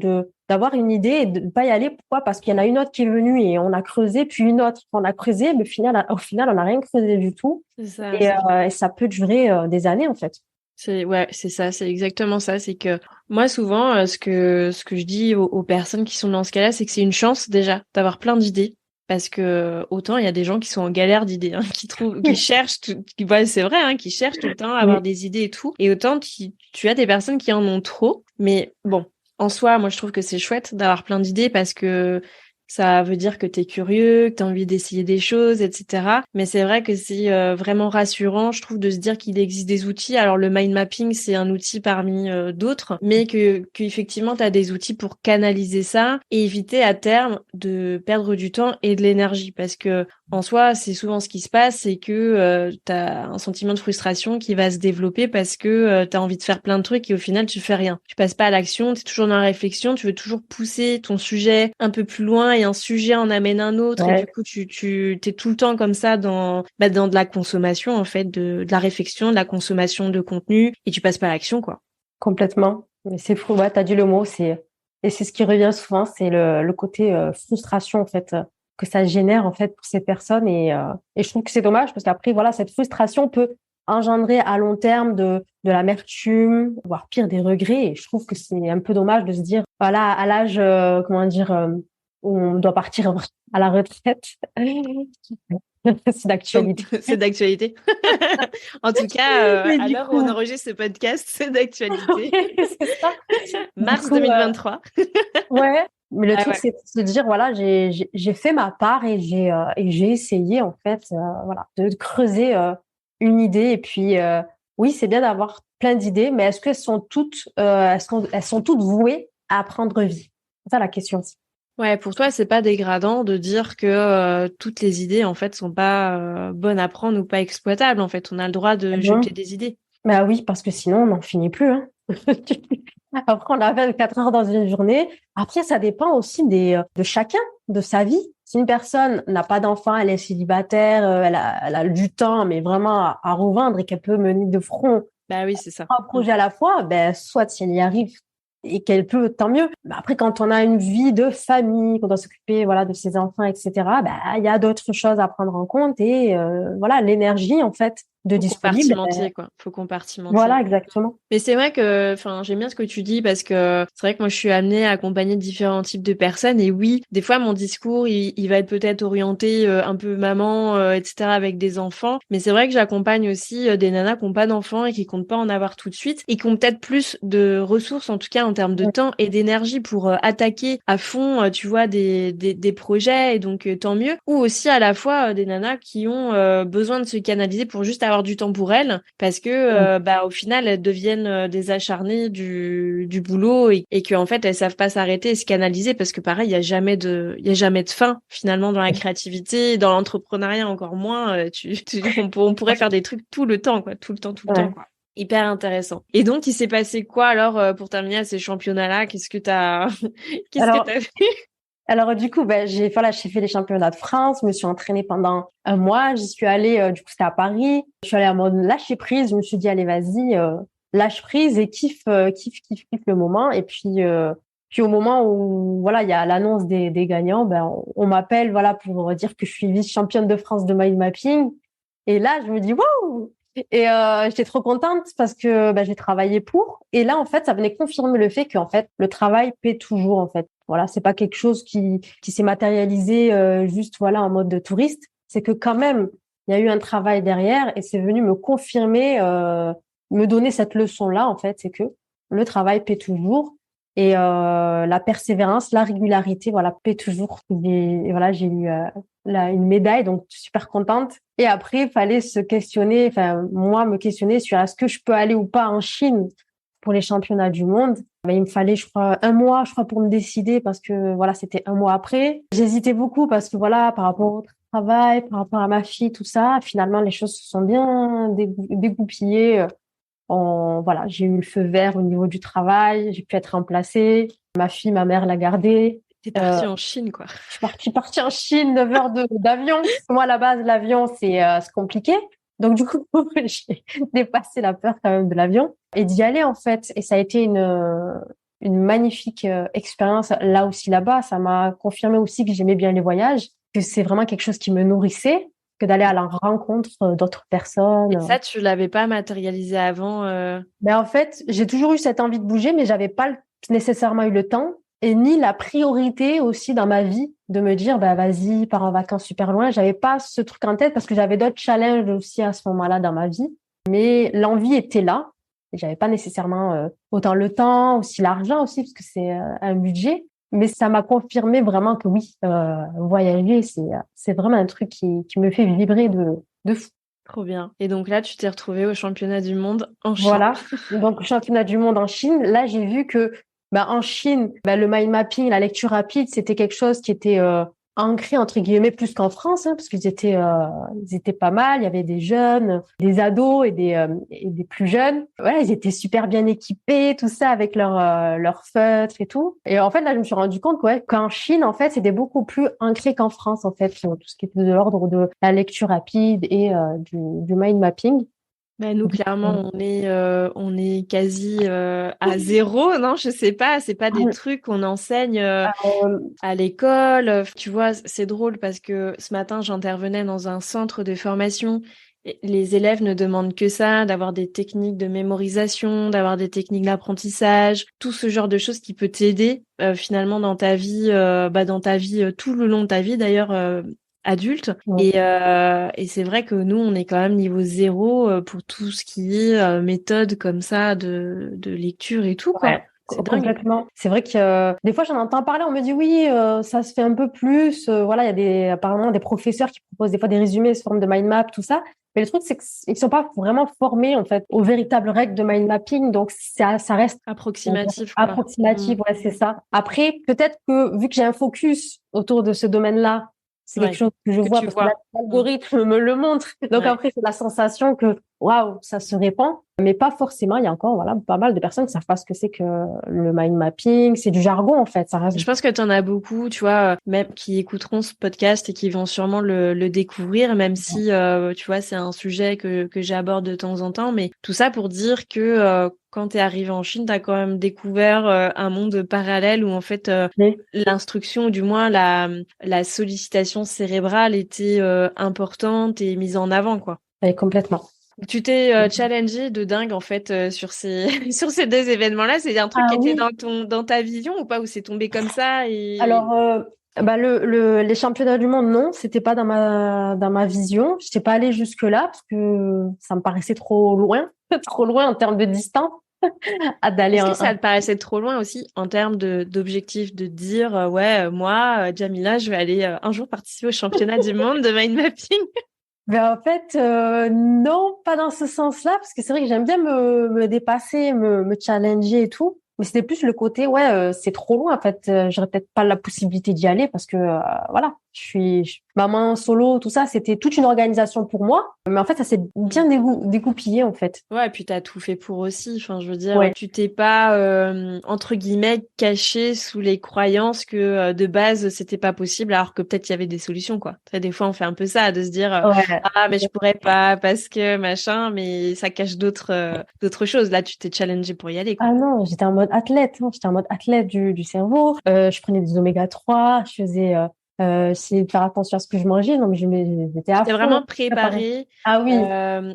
d'avoir une idée et de ne pas y aller. Pourquoi? Parce qu'il y en a une autre qui est venue et on a creusé, puis une autre qu'on a creusé, mais au final, on n'a rien creusé du tout C'est ça. et ça peut durer des années en fait. C'est ça, c'est exactement ça. C'est que moi souvent, ce que je dis aux personnes qui sont dans ce cas-là, c'est que c'est une chance déjà d'avoir plein d'idées. Parce que autant il y a des gens qui sont en galère d'idées, hein, qui cherchent, ouais, c'est vrai, hein, qui cherchent tout le temps à avoir Oui. des idées et tout. Et autant tu as des personnes qui en ont trop. Mais bon, en soi, moi je trouve que c'est chouette d'avoir plein d'idées parce que ça veut dire que t'es curieux, que t'as envie d'essayer des choses, etc. Mais c'est vrai que c'est vraiment rassurant, je trouve, de se dire qu'il existe des outils. Alors le mind mapping, c'est un outil parmi d'autres, mais que effectivement t'as des outils pour canaliser ça et éviter à terme de perdre du temps et de l'énergie, parce que en soi, c'est souvent ce qui se passe, c'est que t'as un sentiment de frustration qui va se développer parce que t'as envie de faire plein de trucs et au final tu fais rien. Tu passes pas à l'action, t'es toujours dans la réflexion, tu veux toujours pousser ton sujet un peu plus loin et un sujet en amène un autre et du Ouais. coup tu t'es tout le temps comme ça dans de la consommation en fait, de la réflexion, de la consommation de contenu et tu passes pas à l'action quoi. Complètement. Mais c'est fou, ouais, t'as dit le mot, et c'est ce qui revient souvent, c'est le côté frustration, en fait. que ça génère en fait pour ces personnes et je trouve que c'est dommage parce qu'après voilà cette frustration peut engendrer à long terme de l'amertume, voire pire des regrets et je trouve que c'est un peu dommage de se dire voilà à l'âge où on doit partir à la retraite. C'est d'actualité. C'est d'actualité. En tout cas, Mais à du l'heure où coup, on enregistre ce podcast, c'est d'actualité. c'est ça. Du Mars coup, 2023. ouais. Mais le Ah truc, ouais. c'est de se dire, voilà, j'ai fait ma part et j'ai essayé, en fait, voilà, de creuser une idée. Et puis, oui, c'est bien d'avoir plein d'idées, mais est-ce qu'elles sont toutes, elles sont toutes vouées à prendre vie? C'est ça la question aussi. Ouais, pour toi, c'est pas dégradant de dire que toutes les idées en fait sont pas bonnes à prendre ou pas exploitables. En fait, on a le droit Ah de bon? jeter des idées. Bah oui, parce que sinon, on n'en finit plus, hein. Après, on a 24 heures dans une journée. Après, ça dépend aussi de chacun, de sa vie. Si une personne n'a pas d'enfant, elle est célibataire, elle a du temps, mais vraiment à revendre et qu'elle peut mener de front Bah oui, c'est ça. trois projets à la fois, ben, soit si elle y arrive et qu'elle peut, tant mieux. Mais après, quand on a une vie de famille, qu'on doit s'occuper, voilà, de ses enfants, etc., ben, il y a d'autres choses à prendre en compte et, voilà, l'énergie, en fait, de Faut disponible, compartimenter, quoi. Faut compartimenter. voilà, exactement. Mais c'est vrai que, enfin, j'aime bien ce que tu dis parce que c'est vrai que moi, je suis amenée à accompagner différents types de personnes et oui, des fois, mon discours, il va être peut-être orienté un peu maman, etc. avec des enfants. Mais c'est vrai que j'accompagne aussi des nanas qui n'ont pas d'enfants et qui comptent pas en avoir tout de suite et qui ont peut-être plus de ressources, en tout cas en termes de temps et d'énergie pour attaquer à fond, tu vois, des projets et donc tant mieux. Ou aussi à la fois des nanas qui ont besoin de se canaliser pour juste avoir du temps pour elles parce que bah au final elles deviennent des acharnées du boulot et que en fait elles savent pas s'arrêter et se canaliser parce que pareil il y a jamais de fin finalement dans la créativité, dans l'entrepreneuriat encore moins. On pourrait faire des trucs tout le temps quoi, tout le temps Ouais. quoi. Hyper intéressant. Et donc il s'est passé quoi alors pour terminer à ces championnats-là? Qu'est-ce que t'as qu'est-ce que Alors, t'as fait? Alors du coup, ben, j'ai fait les championnats de France, je me suis entraînée pendant un mois, j'y suis allée, du coup c'était à Paris, je suis allée en mode lâcher prise, je me suis dit allez vas-y, lâche prise et kiffe le moment. Et puis au moment où voilà il y a l'annonce des gagnants, ben on m'appelle voilà pour dire que je suis vice-championne de France de mind mapping. Et là je me dis waouh. Et j'étais trop contente parce que ben, j'ai travaillé pour. Et là en fait ça venait confirmer le fait qu'en fait le travail paie toujours en fait. Voilà, c'est pas quelque chose qui s'est matérialisé juste voilà en mode de touriste. C'est que quand même, il y a eu un travail derrière et c'est venu me confirmer, me donner cette leçon-là en fait, c'est que le travail paie toujours et la persévérance, la régularité, voilà, paie toujours. Et voilà, j'ai eu une médaille, donc super contente. Et après, il fallait se questionner, enfin moi me questionner sur est-ce que je peux aller ou pas en Chine pour les championnats du monde. Mais il me fallait, je crois, un mois, je crois, pour me décider parce que voilà, c'était un mois après. J'hésitais beaucoup parce que voilà, par rapport au travail, par rapport à ma fille, tout ça, finalement, les choses se sont bien dégoupillées. Voilà, j'ai eu le feu vert au niveau du travail, j'ai pu être remplacée. Ma fille, ma mère l'a gardée. T'es Euh, partie en Chine quoi. je suis partie en Chine, 9 heures d'avion. Moi, à la base, l'avion, c'est compliqué. Donc, du coup, j'ai dépassé la peur quand même de l'avion et d'y aller, en fait. Et ça a été une magnifique expérience là aussi, là-bas. Ça m'a confirmé aussi que j'aimais bien les voyages, que c'est vraiment quelque chose qui me nourrissait, que d'aller à la rencontre d'autres Et personnes. ça tu l'avais pas matérialisé avant Mais en fait, j'ai toujours eu cette envie de bouger, mais j'avais pas nécessairement eu le temps et ni la priorité aussi dans ma vie de me dire, bah, vas-y, pars en vacances super loin. J'avais pas ce truc en tête parce que j'avais d'autres challenges aussi à ce moment-là dans ma vie. Mais l'envie était là et j'avais pas nécessairement autant le temps, aussi l'argent aussi, parce que c'est un budget. Mais ça m'a confirmé vraiment que oui, voyager, c'est vraiment un truc qui me fait vibrer de fou. Trop bien. Et donc là, tu t'es retrouvée au championnat du monde en Chine. Voilà. Donc, championnat du monde en Chine. Là, j'ai vu que, bah, en Chine, bah, le mind mapping, la lecture rapide, c'était quelque chose qui était ancré entre guillemets plus qu'en France, hein, parce ils étaient pas mal. Il y avait des jeunes, des ados et des plus jeunes. Voilà, ils étaient super bien équipés, tout ça avec leur feutre et tout. Et en fait, là, je me suis rendu compte que, ouais, qu'en Chine, en fait, c'était beaucoup plus ancré qu'en France, en fait, tout ce qui était de l'ordre de la lecture rapide et du mind mapping. Bah, nous, clairement, on est quasi à zéro, non? Je sais pas, c'est pas des trucs qu'on enseigne à l'école. Tu vois, c'est drôle parce que ce matin, j'intervenais dans un centre de formation. Et les élèves ne demandent que ça, d'avoir des techniques de mémorisation, d'avoir des techniques d'apprentissage, tout ce genre de choses qui peut t'aider finalement dans ta vie tout le long de ta vie d'ailleurs adulte. Et c'est vrai que nous, on est quand même niveau zéro pour tout ce qui est méthode comme ça de lecture et tout, quoi. Ouais, C'est dingue. complètement. C'est vrai que des fois, j'en entends parler, on me dit oui, ça se fait un peu plus. Voilà, il y a apparemment des professeurs qui proposent des fois des résumés sous forme de mind map, tout ça. Mais le truc, c'est qu'ils sont pas vraiment formés, en fait, aux véritables règles de mind mapping. Donc, ça reste Approximatif, quoi. approximatif. Ouais, c'est ça. Après, peut-être que vu que j'ai un focus autour de ce domaine-là, c'est quelque chose que je vois parce que l'algorithme me le montre. Donc après, c'est la sensation que waouh, ça se répand, mais pas forcément. Il y a encore pas mal de personnes qui savent pas ce que c'est que le mind mapping. C'est du jargon en fait. Ça reste. Je pense que tu en as beaucoup, tu vois, même qui écouteront ce podcast et qui vont sûrement le découvrir, même si tu vois, c'est un sujet que j'aborde de temps en temps. Mais tout ça pour dire que quand tu es arrivé en Chine, tu as quand même découvert un monde parallèle où en fait l'instruction, ou du moins la sollicitation cérébrale était importante et mise en avant, quoi. Oui, complètement. Tu t'es challengé de dingue en fait sur ces sur ces deux événements-là. C'est un truc qui était dans ta vision ou pas, ou c'est tombé comme ça et... Alors les championnats du monde, non, c'était pas dans ma vision. Je n'étais pas allée jusque là parce que ça me paraissait trop loin, trop loin en termes de distance. Est-ce que ça te paraissait trop loin aussi en termes d'objectifs, de dire moi, Jamila, je vais aller un jour participer au championnat du monde de mind mapping? Ben en fait, non, pas dans ce sens-là, parce que c'est vrai que j'aime bien me dépasser, me challenger et tout. Mais c'était plus le côté, c'est trop loin en fait. J'aurais peut-être pas la possibilité d'y aller parce que voilà, je suis maman solo, tout ça, c'était toute une organisation pour moi. Mais en fait, ça s'est bien dégoupillé en fait. Ouais, et puis t'as tout fait pour aussi. Enfin, je veux dire, tu t'es pas entre guillemets caché sous les croyances que de base c'était pas possible, alors que peut-être il y avait des solutions, quoi. Tu sais, des fois on fait un peu ça, de se dire ah mais je pourrais pas parce que machin, mais ça cache d'autres choses. Là, tu t'es challengé pour y aller, quoi. Ah non, j'étais en mode athlète, hein. J'étais en mode athlète du cerveau. Je prenais des oméga 3, je faisais j'essayais de faire attention à ce que je mangeais, donc j'étais à T'es fond. vraiment préparé. Ah oui.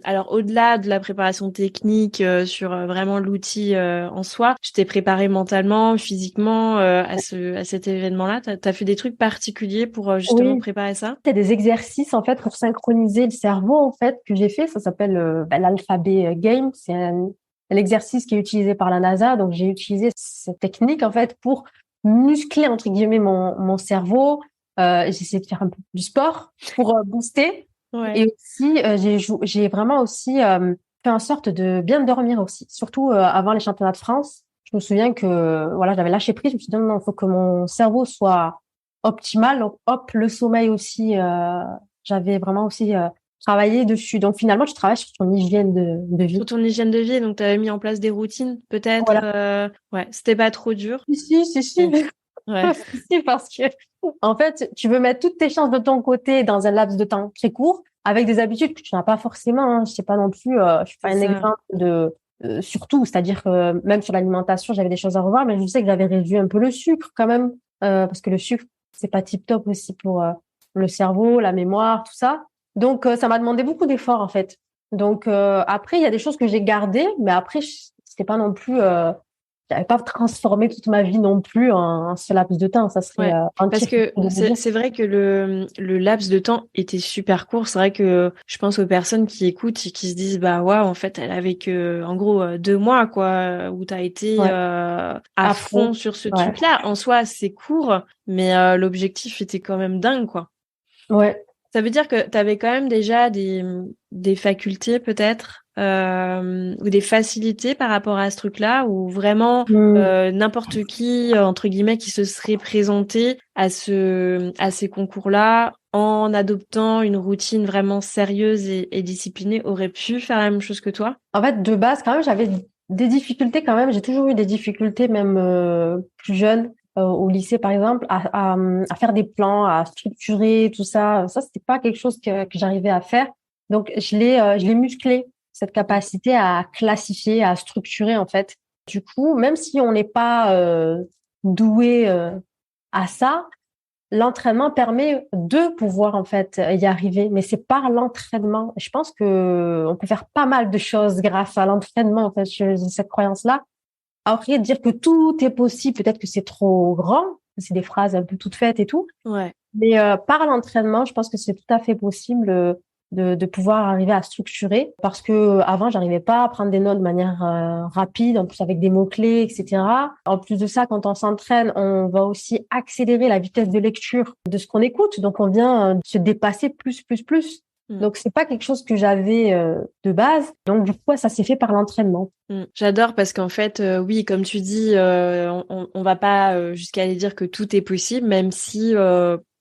Alors au-delà de la préparation technique sur vraiment l'outil en soi, tu t'es préparé mentalement, physiquement à cet événement-là. T'as fait des trucs particuliers pour justement préparer ça? Il y a des exercices en fait pour synchroniser le cerveau en fait que j'ai fait. Ça s'appelle l'alphabet game. C'est un exercice qui est utilisé par la NASA. Donc j'ai utilisé cette technique en fait pour muscler entre guillemets mon cerveau. J'ai essayé de faire un peu du sport pour booster. Ouais. Et aussi j'ai vraiment aussi fait en sorte de bien dormir aussi. Surtout avant les championnats de France. Je me souviens que voilà, j'avais lâché prise. Je me suis dit non, il faut que mon cerveau soit optimal. Donc, hop, le sommeil aussi, j'avais vraiment aussi travaillé dessus. Donc, finalement, tu travailles sur ton hygiène de vie. Sur ton hygiène de vie, donc tu avais mis en place des routines, peut-être. Voilà. Ouais, c'était pas trop dur. Si. Ouais. Si, parce que, en fait, tu veux mettre toutes tes chances de ton côté dans un laps de temps très court avec des habitudes que tu n'as pas forcément. Hein. Je sais pas non plus, je fais un exemple de, surtout, c'est-à-dire que même sur l'alimentation, j'avais des choses à revoir, mais je sais que j'avais réduit un peu le sucre quand même, parce que le sucre, c'est pas tip top aussi pour le cerveau, la mémoire, tout ça. Donc, ça m'a demandé beaucoup d'efforts, en fait. Donc, après, il y a des choses que j'ai gardées, mais après, c'était pas non plus, j'avais pas transformé toute ma vie non plus en ce laps de temps. Ça serait parce que c'est vrai que le laps de temps était super court. C'est vrai que je pense aux personnes qui écoutent et qui se disent bah ouais, en fait elle avait que en gros 2 mois quoi où t'as été à fond sur ce truc-là. En soi c'est court, mais l'objectif était quand même dingue quoi. Ouais. Ça veut dire que t'avais quand même déjà des facultés peut-être ou des facilités par rapport à ce truc-là, ou vraiment n'importe qui entre guillemets qui se serait présenté à ces concours-là en adoptant une routine vraiment sérieuse et disciplinée aurait pu faire la même chose que toi? En fait, de base, quand même, j'avais des difficultés quand même. J'ai toujours eu des difficultés, même plus jeune, au lycée par exemple, à faire des plans, à structurer tout ça. Ça, c'était pas quelque chose que j'arrivais à faire. Donc, je l'ai musclé. cette capacité à classifier, à structurer en fait. Du coup, même si on n'est pas doué à ça, l'entraînement permet de pouvoir en fait y arriver, mais c'est par l'entraînement. Je pense que on peut faire pas mal de choses grâce à l'entraînement. En fait, j'ai cette croyance-là. Après, dire que tout est possible, peut-être que c'est trop grand. C'est des phrases un peu toutes faites et tout. Ouais. Mais par l'entraînement, je pense que c'est tout à fait possible de pouvoir arriver à structurer. Parce que avant, j'arrivais pas à prendre des notes de manière rapide, en plus avec des mots-clés, etc. En plus de ça, quand on s'entraîne, on va aussi accélérer la vitesse de lecture de ce qu'on écoute. Donc, on vient se dépasser plus. Donc, c'est pas quelque chose que j'avais de base. Donc, du coup, ouais, ça s'est fait par l'entraînement. J'adore parce qu'en fait, oui, comme tu dis, on va pas jusqu'à aller dire que tout est possible, même si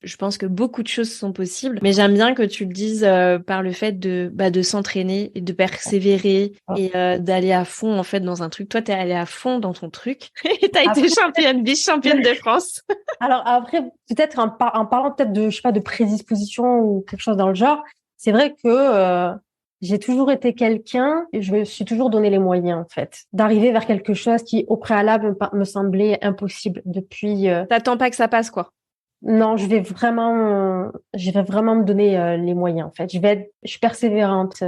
je pense que beaucoup de choses sont possibles. Mais j'aime bien que tu le dises par le fait de s'entraîner et de persévérer et d'aller à fond en fait dans un truc. Toi, t'es allée à fond dans ton truc et t'as été vice-championne de France. Alors après, peut-être en parlant peut-être de, je sais pas, de prédisposition ou quelque chose dans le genre, c'est vrai que j'ai toujours été quelqu'un et je me suis toujours donné les moyens, en fait, d'arriver vers quelque chose qui, au préalable, me semblait impossible depuis. T'attends pas que ça passe, quoi. Non, je vais vraiment me donner les moyens, en fait. Je suis persévérante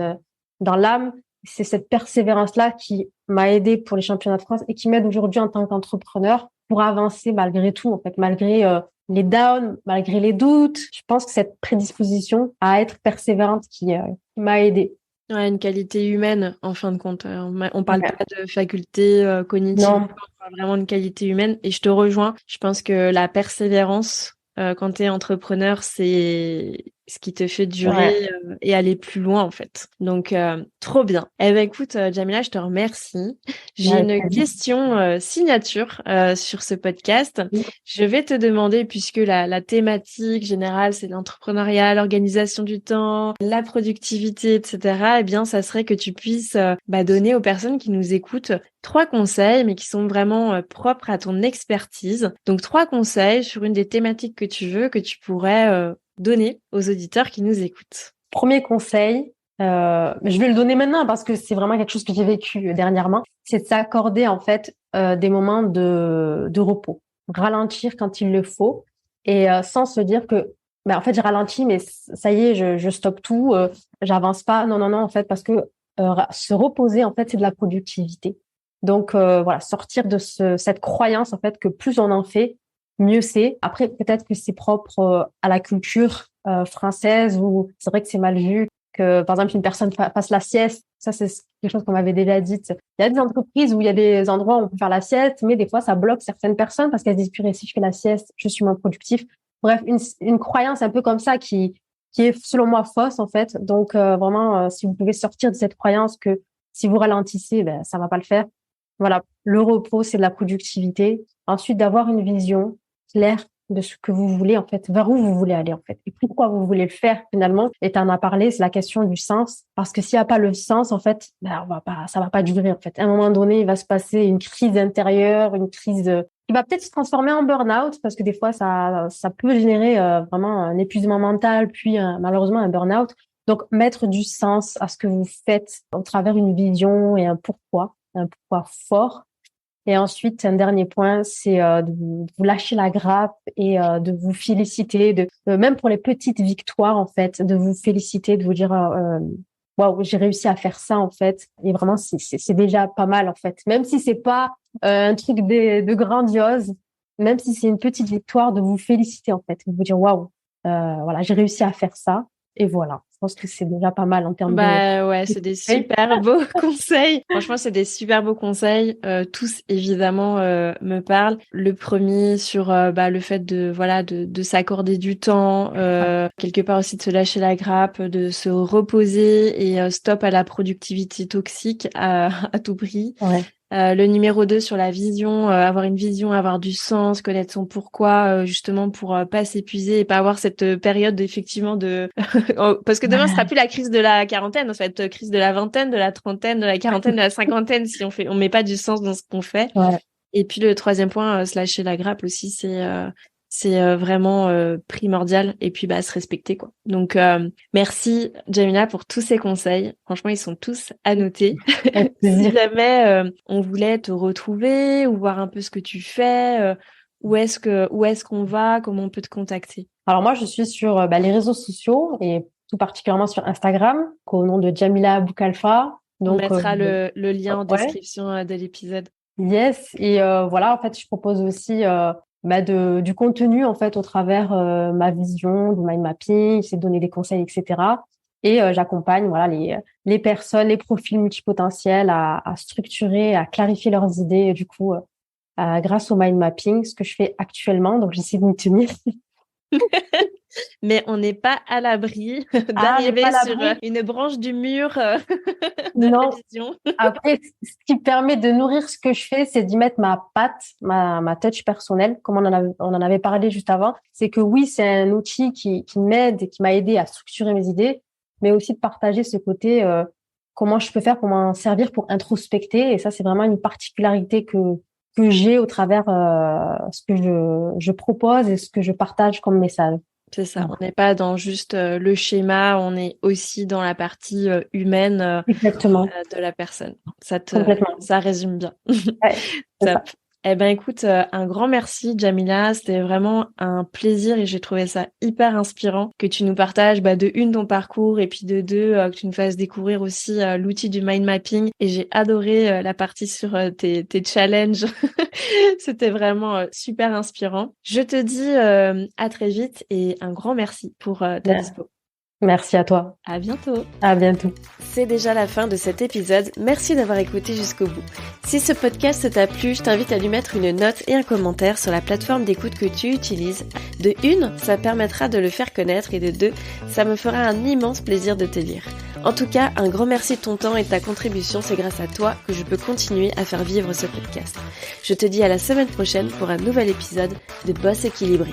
dans l'âme. C'est cette persévérance-là qui m'a aidée pour les championnats de France et qui m'aide aujourd'hui en tant qu'entrepreneur pour avancer malgré tout, en fait, malgré les downs, malgré les doutes. Je pense que cette prédisposition à être persévérante qui m'a aidée. Ouais, une qualité humaine, en fin de compte. On parle pas de faculté cognitive, Non. on parle vraiment de qualité humaine. Et je te rejoins. Je pense que la persévérance, quand tu es entrepreneur, c'est ce qui te fait durer et aller plus loin, en fait. Donc, trop bien. Eh ben, écoute, Jamila, je te remercie. J'ai une question signature sur ce podcast. Je vais te demander, puisque la thématique générale, c'est l'entrepreneuriat, l'organisation du temps, la productivité, etc. Eh bien, ça serait que tu puisses donner aux personnes qui nous écoutent 3 conseils, mais qui sont vraiment propres à ton expertise. Donc, 3 conseils sur une des thématiques que tu veux, que tu pourrais donner aux auditeurs qui nous écoutent. Premier conseil, je vais le donner maintenant parce que c'est vraiment quelque chose que j'ai vécu dernièrement, c'est de s'accorder en fait des moments de repos, ralentir quand il le faut et sans se dire que en fait je ralentis mais ça y est je stoppe tout, j'avance pas. Non en fait parce que se reposer en fait c'est de la productivité. Donc voilà, sortir de cette croyance en fait que plus on en fait, mieux c'est. Après peut-être que c'est propre à la culture française où c'est vrai que c'est mal vu que par exemple une personne fasse la sieste. Ça c'est quelque chose qu'on m'avait déjà dit. Il y a des entreprises où il y a des endroits où on peut faire la sieste, mais des fois ça bloque certaines personnes parce qu'elles se disent purée, si je fais la sieste, je suis moins productif. Bref, une croyance un peu comme ça qui est selon moi fausse en fait. Donc vraiment si vous pouvez sortir de cette croyance que si vous ralentissez, ça va pas le faire. Voilà, le repos c'est de la productivité. Ensuite d'avoir une vision claire de ce que vous voulez, en fait, vers où vous voulez aller, en fait, et pourquoi vous voulez le faire, finalement. Et tu en as parlé, c'est la question du sens. Parce que s'il n'y a pas le sens, en fait, ça va pas durer, en fait. À un moment donné, il va se passer une crise intérieure, une crise qui va peut-être se transformer en burn-out, parce que des fois, ça peut générer vraiment un épuisement mental, puis malheureusement un burn-out. Donc, mettre du sens à ce que vous faites au travers d'une vision et un pourquoi fort. Et ensuite, un dernier point, c'est de vous lâcher la grappe et de vous féliciter, même pour les petites victoires, en fait, de vous féliciter, de vous dire waouh, j'ai réussi à faire ça, en fait. Et vraiment, c'est déjà pas mal, en fait. Même si c'est pas un truc de grandiose, même si c'est une petite victoire, de vous féliciter, en fait, de vous dire waouh, voilà, j'ai réussi à faire ça. Et voilà. Je pense que c'est déjà pas mal en termes de... Ouais, c'est des super beaux conseils. Franchement, c'est des super beaux conseils. Tous évidemment me parlent. Le premier sur le fait de s'accorder du temps, quelque part aussi de se lâcher la grappe, de se reposer et stop à la productivité toxique à tout prix. Ouais. Le numéro 2 sur la vision, avoir une vision, avoir du sens, connaître son pourquoi, justement pour pas s'épuiser et pas avoir cette période effectivement de parce que demain ce sera plus la crise de la quarantaine, ça va être crise de la vingtaine, de la trentaine, de la quarantaine, de la cinquantaine si on met pas du sens dans ce qu'on fait. Ouais. Et puis le troisième point, se lâcher la grappe aussi, c'est C'est vraiment primordial et puis se respecter quoi. Donc merci Jamila pour tous ces conseils. Franchement, ils sont tous à noter. Si jamais on voulait te retrouver ou voir un peu ce que tu fais, où est-ce qu'on va, comment on peut te contacter? Alors moi, je suis sur les réseaux sociaux et tout particulièrement sur Instagram au nom de Jamila Boukalfa. On Donc mettra le lien en ouais. description de l'épisode. Yes, et voilà, en fait, je propose aussi du contenu en fait au travers ma vision du mind mapping, c'est de donner des conseils, etc. Et j'accompagne voilà les personnes, les profils multipotentiels à structurer, à clarifier leurs idées, du coup, grâce au mind mapping, ce que je fais actuellement. Donc j'essaie de m'y tenir. Mais on n'est pas à l'abri d'arriver sur une branche du mur de la vision. Après, ce qui permet de nourrir ce que je fais, c'est d'y mettre ma patte, ma touch personnelle, comme on en avait parlé juste avant. C'est que oui, c'est un outil qui m'aide et qui m'a aidé à structurer mes idées, mais aussi de partager ce côté, comment je peux faire pour m'en servir pour introspecter. Et ça, c'est vraiment une particularité que j'ai au travers ce que je propose et ce que je partage comme message. C'est ça, on n'est pas dans juste le schéma, on est aussi dans la partie humaine Exactement. De la personne. Ça résume bien. Ouais, Top. Eh ben écoute, un grand merci Jamila, c'était vraiment un plaisir et j'ai trouvé ça hyper inspirant que tu nous partages de une ton parcours et puis de deux que tu nous fasses découvrir aussi l'outil du mind mapping et j'ai adoré la partie sur tes challenges. C'était vraiment super inspirant. Je te dis à très vite et un grand merci pour ta dispo. Merci à toi. À bientôt. À bientôt. C'est déjà la fin de cet épisode. Merci d'avoir écouté jusqu'au bout. Si ce podcast t'a plu, je t'invite à lui mettre une note et un commentaire sur la plateforme d'écoute que tu utilises. De une, ça permettra de le faire connaître et de deux, ça me fera un immense plaisir de te lire. En tout cas, un grand merci de ton temps et de ta contribution. C'est grâce à toi que je peux continuer à faire vivre ce podcast. Je te dis à la semaine prochaine pour un nouvel épisode de Boss équilibré.